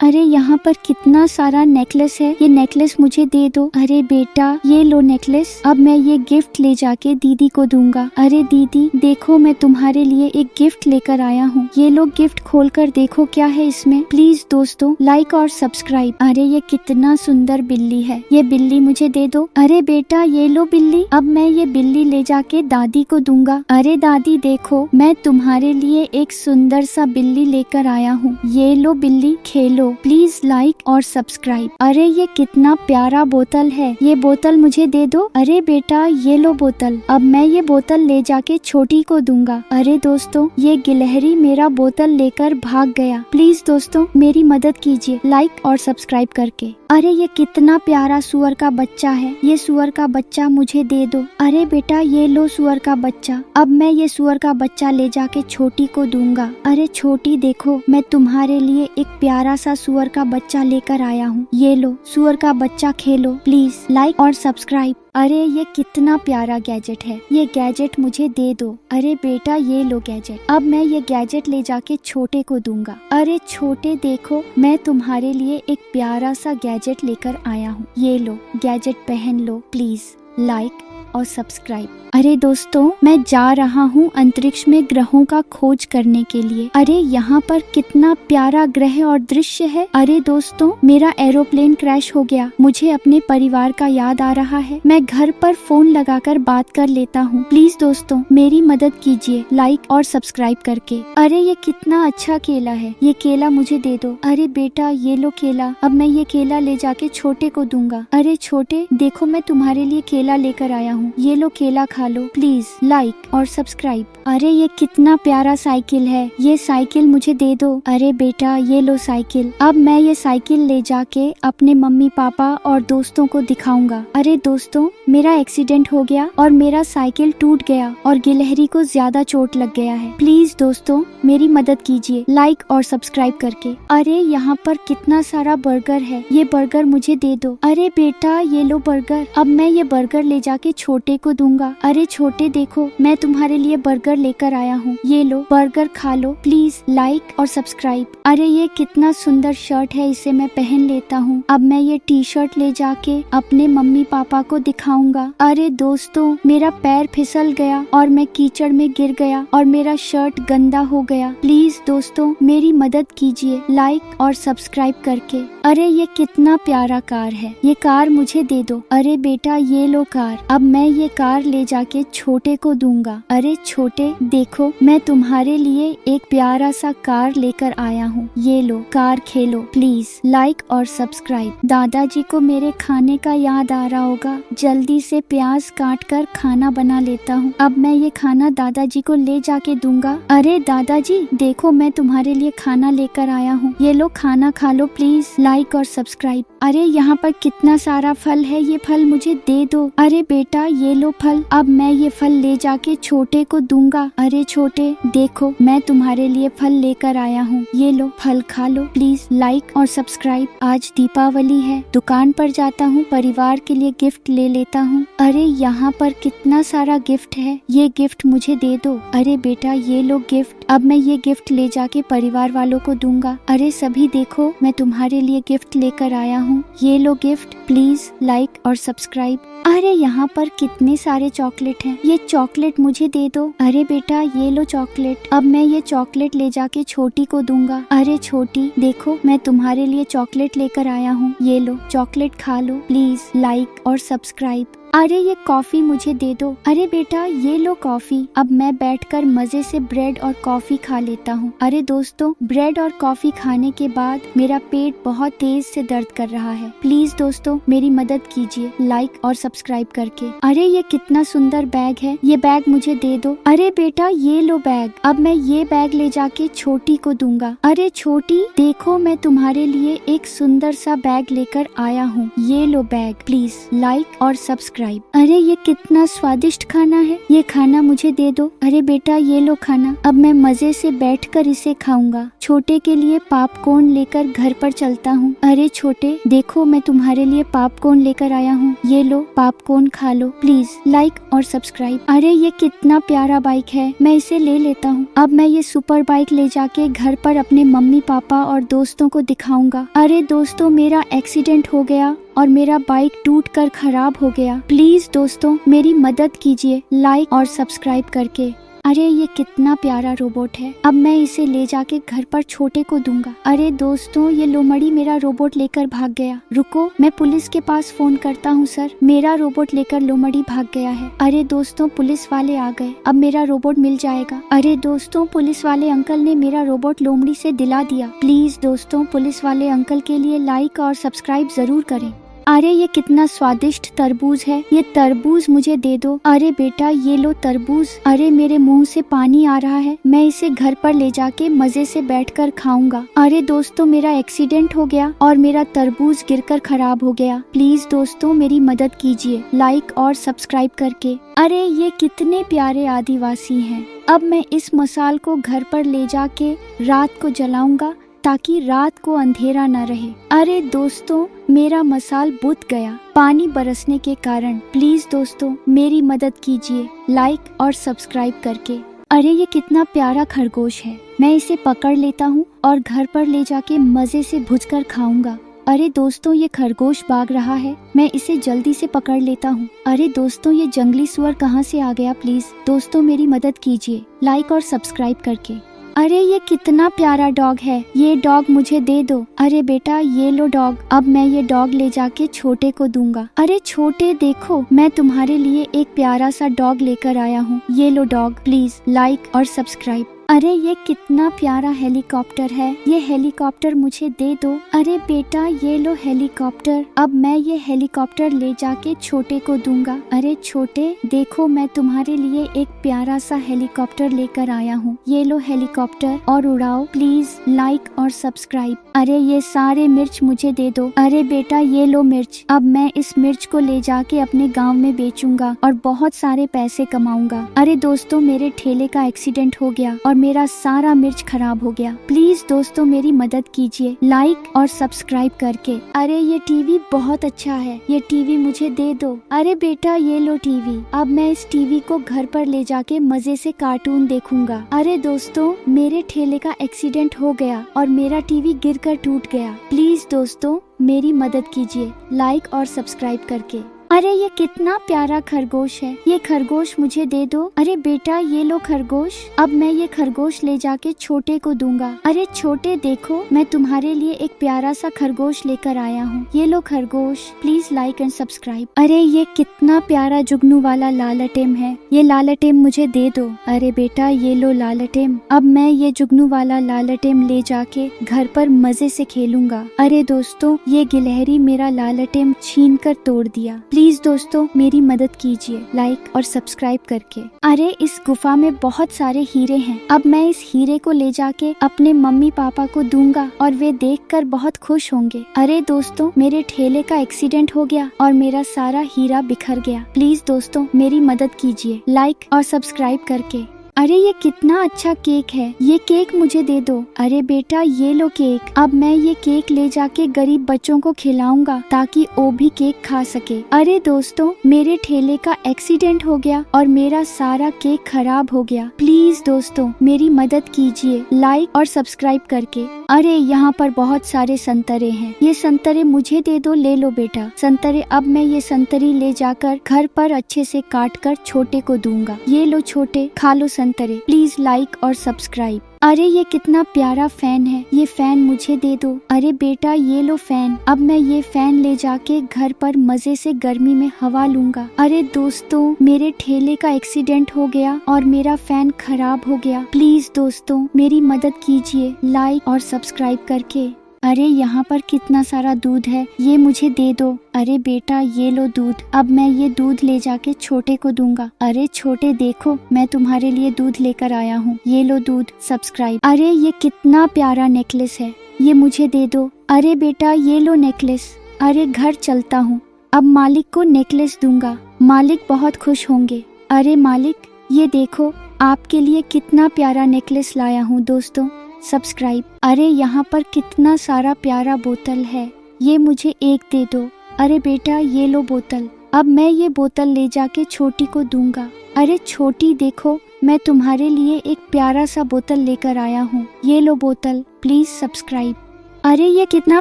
Speaker 1: अरे यहाँ पर कितना सारा नेकलेस है, ये नेकलेस मुझे दे दो। अरे बेटा ये लो नेकलेस, अब मैं ये गिफ्ट ले जाके दीदी को दूंगा। अरे दीदी देखो मैं तुम्हारे लिए एक गिफ्ट लेकर आया हूँ, ये लो गिफ्ट खोलकर देखो क्या है इसमें। प्लीज दोस्तों लाइक और सब्सक्राइब। अरे ये कितना सुंदर बिल्ली है, ये बिल्ली मुझे दे दो। अरे बेटा ये लो बिल्ली, अब मैं ये बिल्ली ले जाके दादी को दूंगा। अरे दादी देखो मैं तुम्हारे लिए एक सुंदर सा बिल्ली लेकर आया हूँ, ये लो बिल्ली खेलो। प्लीज लाइक और सब्सक्राइब। अरे ये कितना प्यारा बोतल है, ये बोतल मुझे दे दो। अरे बेटा ये लो बोतल, अब मैं ये बोतल ले जाके छोटी को दूंगा। अरे दोस्तों ये गिलहरी मेरा बोतल लेकर भाग गया। प्लीज दोस्तों मेरी मदद कीजिए लाइक और सब्सक्राइब करके। अरे ये कितना प्यारा सुअर का बच्चा है, ये सुअर का बच्चा मुझे दे दो। अरे बेटा ये लो सुअर का बच्चा, अब मैं ये सुअर का बच्चा ले जाके छोटी को दूंगा। अरे छोटी देखो मैं तुम्हारे लिए एक प्यारा सा सुअर का बच्चा लेकर आया हूँ, ये लो सुअर का बच्चा खेलो। प्लीज लाइक और सब्सक्राइब। अरे ये कितना प्यारा गैजेट है, ये गैजेट मुझे दे दो। अरे बेटा ये लो गैजेट, अब मैं ये गैजेट ले जाके छोटे को दूंगा। अरे छोटे देखो मैं तुम्हारे लिए एक प्यारा सा गैजेट लेकर आया हूँ, ये लो गैजेट पहन लो। प्लीज लाइक और सब्सक्राइब। अरे दोस्तों मैं जा रहा हूँ अंतरिक्ष में ग्रहों का खोज करने के लिए। अरे यहाँ पर कितना प्यारा ग्रह और दृश्य है। अरे दोस्तों मेरा एरोप्लेन क्रैश हो गया, मुझे अपने परिवार का याद आ रहा है, मैं घर पर फोन लगाकर बात कर लेता हूँ। प्लीज दोस्तों मेरी मदद कीजिए लाइक और सब्सक्राइब करके। अरे ये कितना अच्छा केला है, ये केला मुझे दे दो। अरे बेटा ये लो केला, अब मैं ये केला ले जाके छोटे को दूंगा। अरे छोटे देखो मैं तुम्हारे लिए केला लेकर आया हूँ, हूँ, ये लो केला खा लो, प्लीज लाइक और सब्सक्राइब। अरे ये कितना प्यारा साइकिल है, ये साइकिल मुझे दे दो। अरे बेटा ये लो साइकिल, अब मैं ये साइकिल ले जाके अपने मम्मी पापा और दोस्तों को दिखाऊंगा। अरे दोस्तों मेरा एक्सीडेंट हो गया और मेरा साइकिल टूट गया और गिलहरी को ज्यादा चोट लग गया है। प्लीज दोस्तों मेरी मदद कीजिए लाइक और सब्सक्राइब करके। अरे यहाँ पर कितना सारा बर्गर है, ये बर्गर मुझे दे दो। अरे बेटा ये लो बर्गर, अब मैं ये बर्गर ले जाके छोटे को दूंगा। अरे छोटे देखो मैं तुम्हारे लिए बर्गर लेकर आया हूँ, ये लो बर्गर खा लो, प्लीज लाइक और सब्सक्राइब। अरे ये कितना सुंदर शर्ट है, इसे मैं पहन लेता हूँ। अब मैं ये टी शर्ट ले जाके अपने मम्मी पापा को दिखाऊंगा। अरे दोस्तों मेरा पैर फिसल गया और मैं कीचड़ में गिर गया और मेरा शर्ट गंदा हो गया। प्लीज दोस्तों मेरी मदद कीजिए लाइक और सब्सक्राइब करके। अरे ये कितना प्यारा कार है, ये कार मुझे दे दो। अरे बेटा ये लो कार, अब मैं ये कार ले जाके छोटे को दूंगा। अरे छोटे देखो मैं तुम्हारे लिए एक प्यारा सा कार लेकर आया हूँ, ये लो कार खेलो, प्लीज लाइक और सब्सक्राइब। दादाजी को मेरे खाने का याद आ रहा होगा, जल्दी से प्याज काट कर खाना बना लेता हूँ। अब मैं ये खाना दादाजी को ले जाके दूंगा। अरे दादाजी देखो मैं तुम्हारे लिए खाना लेकर आया हूँ, ये लो खाना खा लो, प्लीज लाइक और सब्सक्राइब। अरे यहाँ पर कितना सारा फल है, ये फल मुझे दे दो। अरे बेटा ये लो फल, अब मैं ये फल ले जाके छोटे को दूंगा। अरे छोटे देखो मैं तुम्हारे लिए फल लेकर आया हूँ, ये लो फल खा लो, प्लीज लाइक और सब्सक्राइब। आज दीपावली है, दुकान पर जाता हूँ, परिवार के लिए गिफ्ट ले लेता हूँ। अरे यहाँ पर कितना सारा गिफ्ट है, ये गिफ्ट मुझे दे दो। अरे बेटा ये लो गिफ्ट, अब मैं ये गिफ्ट ले जाके परिवार वालों को दूंगा। अरे सभी देखो मैं तुम्हारे लिए गिफ्ट लेकर आया हूँ, ये लो गिफ्ट, प्लीज लाइक और सब्सक्राइब। अरे यहाँ पर कितने सारे चॉकलेट हैं, ये चॉकलेट मुझे दे दो। अरे बेटा ये लो चॉकलेट, अब मैं ये चॉकलेट ले जाके छोटी को दूंगा। अरे छोटी देखो मैं तुम्हारे लिए चॉकलेट लेकर आया हूँ, ये लो चॉकलेट खा लो, प्लीज लाइक और सब्सक्राइब। अरे ये कॉफी मुझे दे दो। अरे बेटा ये लो कॉफी, अब मैं बैठकर मजे से ब्रेड और कॉफी खा लेता हूँ। अरे दोस्तों ब्रेड और कॉफी खाने के बाद मेरा पेट बहुत तेज से दर्द कर रहा है, प्लीज दोस्तों मेरी मदद कीजिए लाइक और सब्सक्राइब करके। अरे ये कितना सुंदर बैग है, ये बैग मुझे दे दो। अरे बेटा ये लो बैग, अब मैं ये बैग ले जाके छोटी को दूंगा। अरे छोटी देखो मैं तुम्हारे लिए एक सुंदर सा बैग लेकर आया हूँ, ये लो बैग, प्लीज लाइक और सब्सक्राइब। अरे ये कितना स्वादिष्ट खाना है, ये खाना मुझे दे दो। अरे बेटा ये लो खाना, अब मैं मजे से बैठकर इसे खाऊंगा। छोटे के लिए पॉपकॉर्न लेकर घर पर चलता हूँ। अरे छोटे देखो मैं तुम्हारे लिए पॉपकॉर्न लेकर आया हूँ, ये लो पॉपकॉर्न खा लो, प्लीज लाइक और सब्सक्राइब। अरे ये कितना प्यारा बाइक है, मैं इसे ले लेता हूँ। अब मैं ये सुपर बाइक ले जाके घर पर अपने मम्मी पापा और दोस्तों को दिखाऊंगा। अरे दोस्तों मेरा एक्सीडेंट हो गया और मेरा बाइक टूटकर खराब हो गया, प्लीज दोस्तों मेरी मदद कीजिए लाइक और सब्सक्राइब करके। अरे ये कितना प्यारा रोबोट है, अब मैं इसे ले जाके घर पर छोटे को दूंगा। अरे दोस्तों ये लोमड़ी मेरा रोबोट लेकर भाग गया, रुको मैं पुलिस के पास फोन करता हूँ। सर मेरा रोबोट लेकर लोमड़ी भाग गया है। अरे दोस्तों पुलिस वाले आ गए, अब मेरा रोबोट मिल जाएगा। अरे दोस्तों पुलिस वाले अंकल ने मेरा रोबोट लोमड़ी से दिला दिया। प्लीज दोस्तों पुलिस वाले अंकल के लिए लाइक और सब्सक्राइब जरूर करें। अरे ये कितना स्वादिष्ट तरबूज है, ये तरबूज मुझे दे दो। अरे बेटा ये लो तरबूज। अरे मेरे मुंह से पानी आ रहा है, मैं इसे घर पर ले जाके मजे से बैठकर खाऊंगा। अरे दोस्तों मेरा एक्सीडेंट हो गया और मेरा तरबूज गिरकर खराब हो गया, प्लीज दोस्तों मेरी मदद कीजिए लाइक और सब्सक्राइब करके। अरे ये कितने प्यारे आदिवासी हैं, अब मैं इस मसाल को घर पर ले जाके रात को जलाऊंगा ताकि रात को अंधेरा न रहे। अरे दोस्तों मेरा मसाल बुझ गया पानी बरसने के कारण, प्लीज दोस्तों मेरी मदद कीजिए लाइक और सब्सक्राइब करके। अरे ये कितना प्यारा खरगोश है, मैं इसे पकड़ लेता हूँ और घर पर ले जाके मजे से भुजकर खाऊंगा। अरे दोस्तों ये खरगोश भाग रहा है, मैं इसे जल्दी से पकड़ लेता हूँ। अरे दोस्तों ये जंगली सुअर कहाँ से आ गया, प्लीज दोस्तों मेरी मदद कीजिए लाइक और सब्सक्राइब करके। अरे ये कितना प्यारा डॉग है, ये डॉग मुझे दे दो। अरे बेटा ये लो डॉग, अब मैं ये डॉग ले जाके छोटे को दूंगा। अरे छोटे देखो मैं तुम्हारे लिए एक प्यारा सा डॉग लेकर आया हूँ, ये लो डॉग, प्लीज लाइक और सब्सक्राइब। अरे ये कितना प्यारा हेलीकॉप्टर है, ये हेलीकॉप्टर मुझे दे दो। अरे बेटा ये लो हेलीकॉप्टर, अब मैं ये हेलीकॉप्टर ले जाके छोटे को दूंगा। अरे छोटे देखो, मैं तुम्हारे लिए एक प्यारा सा हेलीकॉप्टर लेकर आया हूँ, ये लो हेलीकॉप्टर और उड़ाओ। प्लीज लाइक और सब्सक्राइब। अरे ये सारे मिर्च मुझे दे दो। अरे बेटा ये लो मिर्च, अब मैं इस मिर्च को ले जाके अपने गाँव में बेचूंगा और बहुत सारे पैसे कमाऊंगा। अरे दोस्तों मेरे ठेले का एक्सीडेंट हो गया और मेरा सारा मिर्च खराब हो गया। प्लीज दोस्तों मेरी मदद कीजिए लाइक और सब्सक्राइब करके। अरे ये टीवी बहुत अच्छा है, ये टीवी मुझे दे दो। अरे बेटा ये लो टीवी, अब मैं इस टीवी को घर पर ले जाके मजे से कार्टून देखूंगा। अरे दोस्तों मेरे ठेले का एक्सीडेंट हो गया और मेरा टीवी गिरकर टूट गया। प्लीज दोस्तों मेरी मदद कीजिए लाइक और सब्सक्राइब करके। अरे ये कितना प्यारा खरगोश है, ये खरगोश मुझे दे दो। अरे बेटा ये लो खरगोश, अब मैं ये खरगोश ले जाके छोटे को दूंगा। अरे छोटे देखो, मैं तुम्हारे लिए एक प्यारा सा खरगोश लेकर आया हूँ, ये लो खरगोश। Please like and subscribe. अरे ये कितना प्यारा जुगनू वाला लालटेन है, ये लालटेन मुझे दे दो। अरे बेटा ये लो लालटेन, अब मैं ये जुगनू वाला लालटेन ले जाके घर पर मजे से खेलूंगा। अरे दोस्तों ये गिलहरी मेरा लालटेन छीन कर तोड़ दिया। प्लीज दोस्तों मेरी मदद कीजिए लाइक और सब्सक्राइब करके। अरे इस गुफा में बहुत सारे हीरे हैं, अब मैं इस हीरे को ले जाके अपने मम्मी पापा को दूंगा और वे देखकर बहुत खुश होंगे। अरे दोस्तों मेरे ठेले का एक्सीडेंट हो गया और मेरा सारा हीरा बिखर गया। प्लीज दोस्तों मेरी मदद कीजिए लाइक और सब्सक्राइब करके। अरे ये कितना अच्छा केक है, ये केक मुझे दे दो। अरे बेटा ये लो केक, अब मैं ये केक ले जाके गरीब बच्चों को खिलाऊंगा ताकि वो भी केक खा सके। अरे दोस्तों मेरे ठेले का एक्सीडेंट हो गया और मेरा सारा केक खराब हो गया। प्लीज दोस्तों मेरी मदद कीजिए लाइक और सब्सक्राइब करके। अरे यहाँ पर बहुत सारे संतरे हैं, ये संतरे मुझे दे दो। ले लो बेटा संतरे, अब मैं ये संतरी ले जाकर घर पर अच्छे से काट कर छोटे को दूंगा। ये लो छोटे खा लो संतरे। प्लीज लाइक और सब्सक्राइब। अरे ये कितना प्यारा फैन है, ये फैन मुझे दे दो। अरे बेटा ये लो फैन, अब मैं ये फैन ले जाके घर पर मजे से गर्मी में हवा लूंगा। अरे दोस्तों मेरे ठेले का एक्सीडेंट हो गया और मेरा फैन खराब हो गया। प्लीज दोस्तों मेरी मदद कीजिए लाइक और सब्सक्राइब करके। अरे यहाँ पर कितना सारा दूध है, ये मुझे दे दो। अरे बेटा ये लो दूध, अब मैं ये दूध ले जाके छोटे को दूंगा। अरे छोटे देखो, मैं तुम्हारे लिए दूध लेकर आया हूँ, ये लो दूध। सब्सक्राइब। अरे ये कितना प्यारा नेकलेस है, ये मुझे दे दो। अरे बेटा ये लो नेकलेस। अरे घर चलता हूँ, अब मालिक को नेकलेस दूंगा, मालिक बहुत खुश होंगे। अरे मालिक ये देखो, आपके लिए कितना प्यारा नेकलेस लाया हूँ दोस्तों। सब्सक्राइब। अरे यहाँ पर कितना सारा प्यारा बोतल है, ये मुझे एक दे दो। अरे बेटा ये लो बोतल, अब मैं ये बोतल ले जाके छोटी को दूंगा। अरे छोटी देखो, मैं तुम्हारे लिए एक प्यारा सा बोतल लेकर आया हूँ, ये लो बोतल। Please subscribe. अरे ये कितना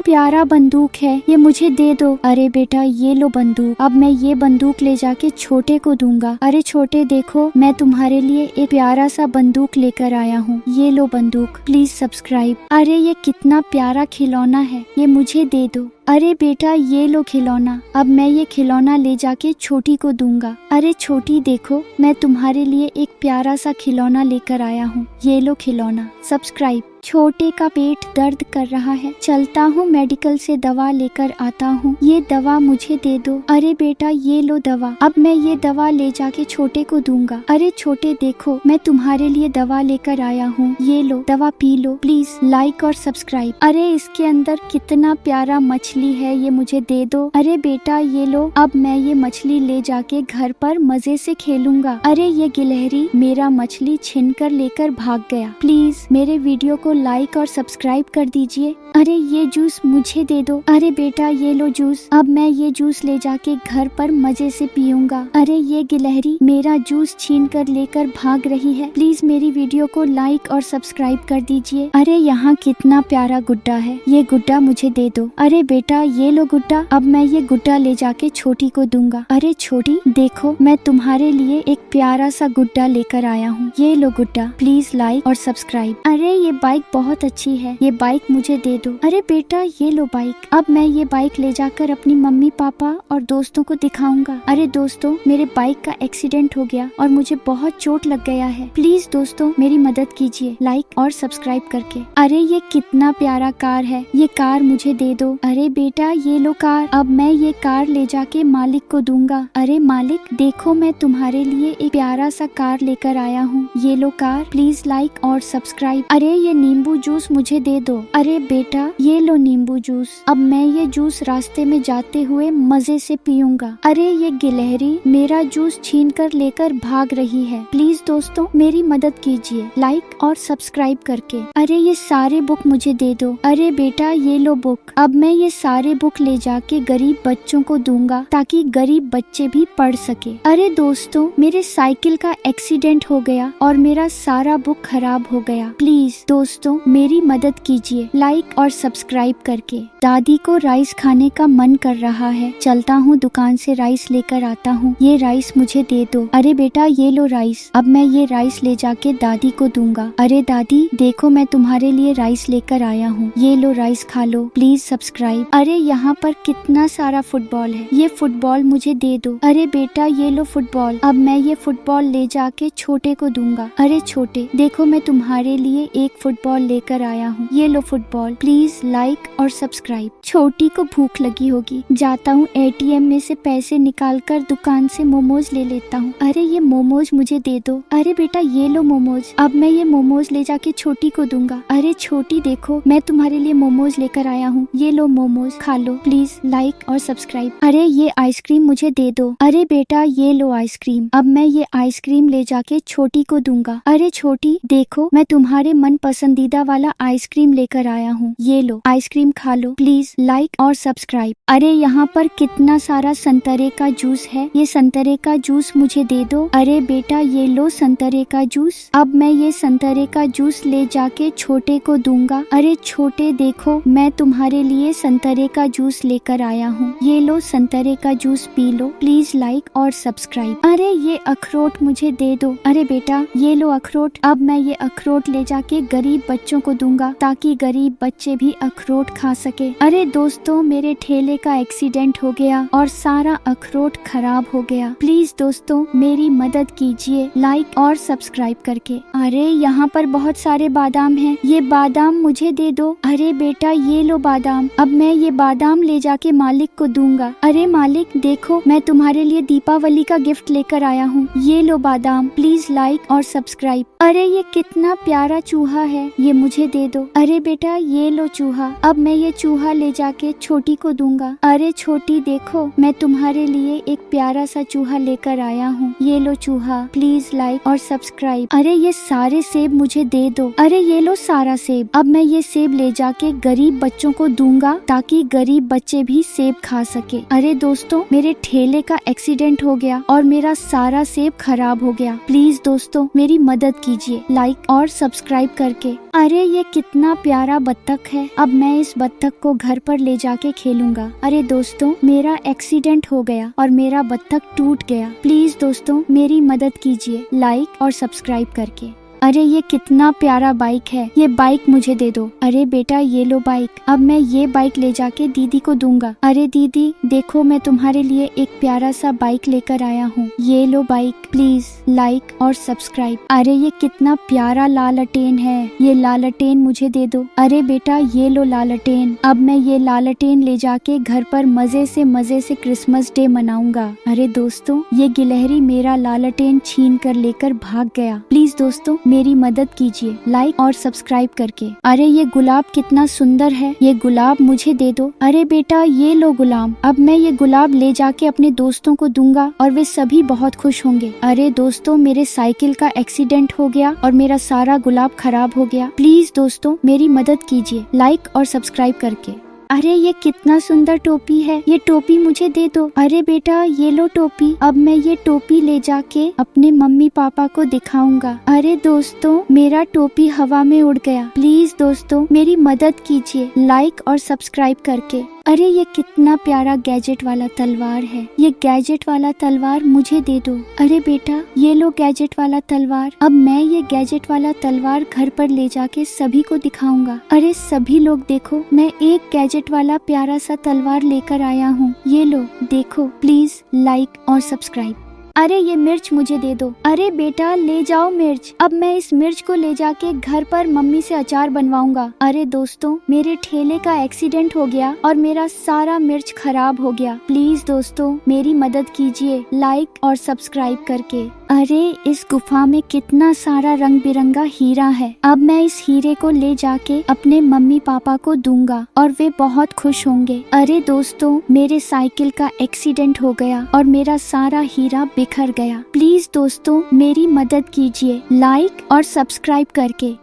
Speaker 1: प्यारा बंदूक है, ये मुझे दे दो। अरे बेटा ये लो बंदूक, अब मैं ये बंदूक ले जाके छोटे को दूंगा। अरे छोटे देखो, मैं तुम्हारे लिए एक प्यारा सा बंदूक लेकर आया हूँ, ये लो बंदूक। Please subscribe. अरे ये कितना प्यारा खिलौना है, ये मुझे दे दो। अरे बेटा ये लो खिलौना, अब मैं ये खिलौना ले जाके छोटी को दूंगा। अरे छोटी देखो, मैं तुम्हारे लिए एक प्यारा सा खिलौना लेकर आया हूँ, ये लो खिलौना। सब्सक्राइब। छोटे का पेट दर्द कर रहा है, चलता हूँ मेडिकल से दवा लेकर आता हूँ, ये दवा मुझे दे दो। अरे बेटा ये लो दवा, अब मैं ये दवा ले जाके छोटे को दूंगा। अरे छोटे देखो, मैं तुम्हारे लिए दवा लेकर आया हूँ, ये लो दवा पी लो। प्लीज लाइक और सब्सक्राइब। अरे इसके अंदर कितना प्यारा मछली है, ये मुझे दे दो। अरे बेटा ये लो, अब मैं ये मछली ले जाके घर पर मजे से खेलूंगा। अरे ये गिलहरी मेरा मछली छीन कर लेकर भाग गया। प्लीज मेरे वीडियो को लाइक और सब्सक्राइब कर दीजिए। अरे ये जूस मुझे दे दो। अरे बेटा ये लो जूस, अब मैं ये जूस ले जाके घर पर मजे से पीऊंगा। अरे ये गिलहरी मेरा जूस छीन कर लेकर भाग रही है। प्लीज मेरी वीडियो को लाइक और सब्सक्राइब कर दीजिए। अरे यहाँ कितना प्यारा गुड्डा है, ये गुड्डा मुझे दे दो। अरे बेटा बेटा ये लो गुड्डा, अब मैं ये गुड्डा ले जाके छोटी को दूंगा। अरे छोटी देखो, मैं तुम्हारे लिए एक प्यारा सा गुड्डा लेकर आया हूँ, ये लो गुड्डा, प्लीज लाइक और सब्सक्राइब। अरे ये बाइक बहुत अच्छी है, ये बाइक मुझे दे दो। अरे बेटा ये लो बाइक, अब मैं ये बाइक ले जाकर अपनी मम्मी पापा और दोस्तों को दिखाऊंगा। अरे दोस्तों, मेरे बाइक का एक्सीडेंट हो गया और मुझे बहुत चोट लग गया है, प्लीज दोस्तों मेरी मदद कीजिए लाइक और सब्सक्राइब करके। अरे ये कितना प्यारा कार है, ये कार मुझे दे दो। अरे बेटा ये लो कार, अब मैं ये कार ले जाके मालिक को दूंगा। अरे मालिक देखो, मैं तुम्हारे लिए एक प्यारा सा कार लेकर आया हूँ, ये लो कार, प्लीज लाइक और सब्सक्राइब। अरे ये नींबू जूस मुझे दे दो। अरे बेटा ये लो नींबू जूस, अब मैं ये जूस रास्ते में जाते हुए मजे से पीऊंगा। अरे ये गिलहरी मेरा जूस छीन कर लेकर भाग रही है, प्लीज दोस्तों मेरी मदद कीजिए लाइक और सब्सक्राइब करके। अरे ये सारे बुक मुझे दे दो। अरे बेटा ये लो बुक, अब मैं ये सारे बुक ले जाके गरीब बच्चों को दूंगा ताकि गरीब बच्चे भी पढ़ सके। अरे दोस्तों मेरे साइकिल का एक्सीडेंट हो गया और मेरा सारा बुक खराब हो गया, प्लीज दोस्तों मेरी मदद कीजिए लाइक और सब्सक्राइब करके। दादी को राइस खाने का मन कर रहा है, चलता हूँ दुकान से राइस लेकर आता हूँ, ये राइस मुझे दे दो। अरे बेटा ये लो राइस, अब मैं ये राइस ले जाके दादी को दूंगा। अरे दादी देखो, मैं तुम्हारे लिए राइस लेकर आया हूँ, ये लो राइस खा लो, प्लीज सब्सक्राइब। अरे यहाँ पर कितना सारा फुटबॉल है, ये फुटबॉल मुझे दे दो। अरे बेटा ये लो फुटबॉल, अब मैं ये फुटबॉल ले जाके छोटे को दूंगा। अरे छोटे देखो, मैं तुम्हारे लिए एक फुटबॉल लेकर आया हूँ, ये लो फुटबॉल, प्लीज लाइक और सब्सक्राइब। छोटी को भूख लगी होगी, जाता हूँ एटीएम में से पैसे निकाल कर दुकान से मोमोज ले लेता हूँ। अरे ये मोमोज मुझे दे दो। अरे बेटा ये लो मोमोज, अब मैं ये मोमोज ले जाके छोटी को दूंगा। अरे छोटी देखो, मैं तुम्हारे लिए मोमोज लेकर आया हूँ, ये लो मोमोज, खा लो, प्लीज लाइक और सब्सक्राइब। अरे ये आइसक्रीम मुझे दे दो। अरे बेटा ये लो आइसक्रीम, अब मैं ये आइसक्रीम ले जाके छोटी को दूंगा। अरे छोटी देखो, मैं तुम्हारे मन पसंदीदा वाला आइसक्रीम लेकर आया हूँ, ये लो आइसक्रीम, खा लो, प्लीज लाइक और सब्सक्राइब। अरे यहाँ पर कितना सारा संतरे का जूस है, ये संतरे का जूस मुझे दे दो। अरे बेटा ये लो संतरे का जूस, अब मैं ये संतरे का जूस ले जाके छोटे को दूंगा। अरे छोटे देखो, मैं तुम्हारे लिए संतरे का जूस लेकर आया हूँ, ये लो संतरे का juice, P low, please like और सब्सक्राइब। अरे ये अखरोट मुझे दे दो। अरे बेटा ये लो अखरोट, अब मैं ये अखरोट ले जाके गरीब बच्चों को दूंगा ताकि गरीब बच्चे भी अखरोट खा सके। अरे दोस्तों मेरे ठेले का एक्सीडेंट हो गया और सारा अखरोट खराब हो गया, प्लीज दोस्तों मेरी मदद कीजिए लाइक और सब्सक्राइब करके। अरे यहाँ पर बहुत सारे बादाम हैं, ये बादाम मुझे दे दो। अरे बेटा ये लो बादाम, अब मैं ये बादाम ले जाके मालिक को दूंगा। अरे मालिक देखो, मैं तुम्हारे लिए दीपावली का गिफ्ट लेकर आया हूँ, ये लो बादाम, प्लीज लाइक और सब्सक्राइब। अरे ये कितना प्यारा चूहा है, ये मुझे दे दो। अरे बेटा ये लो चूहा, अब मैं ये चूहा ले जाके छोटी को दूंगा। अरे छोटी देखो, मैं तुम्हारे लिए एक प्यारा सा चूहा लेकर आया हूँ, ये लो चूहा, प्लीज लाइक और सब्सक्राइब। अरे ये सारे सेब मुझे दे दो। अरे ये लो सारा सेब, अब मैं ये सेब ले जाके गरीब बच्चों को दूंगा ताकि गरीब बच्चे भी सेब खा सके। अरे दोस्तों मेरे ठेले का एक्सीडेंट हो गया और मेरा सारा सेब खराब हो गया, प्लीज दोस्तों मेरी मदद कीजिए लाइक और सब्सक्राइब करके। अरे ये कितना प्यारा बत्तख है, अब मैं इस बत्तख को घर पर ले जाके खेलूंगा। अरे दोस्तों मेरा एक्सीडेंट हो गया और मेरा बत्तख टूट गया, प्लीज दोस्तों मेरी मदद कीजिए लाइक और सब्सक्राइब करके। अरे ये कितना प्यारा बाइक है, ये बाइक मुझे दे दो। अरे बेटा ये लो बाइक, अब मैं ये बाइक ले जाके दीदी को दूंगा। अरे दीदी देखो, मैं तुम्हारे लिए एक प्यारा सा बाइक लेकर आया हूँ, ये लो बाइक, प्लीज लाइक और सब्सक्राइब। अरे ये कितना प्यारा लालटेन है, ये लालटेन मुझे दे दो। अरे बेटा ये लो लालटेन, अब मैं ये लालटेन ले जाके घर पर मजे से क्रिसमस डे मनाऊंगा। अरे दोस्तों ये गिलहरी मेरा लालटेन छीन कर लेकर भाग गया, प्लीज दोस्तों मेरी मदद कीजिए लाइक और सब्सक्राइब करके। अरे ये गुलाब कितना सुंदर है, ये गुलाब मुझे दे दो। अरे बेटा ये लो गुलाब, अब मैं ये गुलाब ले जाके अपने दोस्तों को दूंगा और वे सभी बहुत खुश होंगे। अरे दोस्तों मेरे साइकिल का एक्सीडेंट हो गया और मेरा सारा गुलाब खराब हो गया, प्लीज दोस्तों मेरी मदद कीजिए लाइक और सब्सक्राइब करके। अरे ये कितना सुंदर टोपी है, ये टोपी मुझे दे दो। अरे बेटा ये लो टोपी, अब मैं ये टोपी ले जाके अपने मम्मी पापा को दिखाऊंगा। अरे दोस्तों मेरा टोपी हवा में उड़ गया, प्लीज दोस्तों मेरी मदद कीजिए लाइक और सब्सक्राइब करके। अरे ये कितना प्यारा गैजेट वाला तलवार है। ये गैजेट वाला तलवार मुझे दे दो। अरे बेटा ये लो गैजेट वाला तलवार। अब मैं ये गैजेट वाला तलवार घर पर ले जाके सभी को दिखाऊंगा। अरे सभी लोग देखो, मैं एक गैजेट वाला प्यारा सा तलवार लेकर आया हूँ। ये लो देखो, प्लीज लाइक और सब्सक्राइब। अरे ये मिर्च मुझे दे दो। अरे बेटा ले जाओ मिर्च। अब मैं इस मिर्च को ले जाके घर पर मम्मी से अचार बनवाऊंगा। अरे दोस्तों मेरे ठेले का एक्सीडेंट हो गया और मेरा सारा मिर्च खराब हो गया। प्लीज दोस्तों मेरी मदद कीजिए लाइक और सब्सक्राइब करके। अरे इस गुफा में कितना सारा रंग बिरंगा हीरा है। अब मैं इस हीरे को ले जाके अपने मम्मी पापा को दूंगा और वे बहुत खुश होंगे। अरे दोस्तों मेरे साइकिल का एक्सीडेंट हो गया और मेरा सारा हीरा बिखर गया। प्लीज दोस्तों मेरी मदद कीजिए लाइक और सब्सक्राइब करके।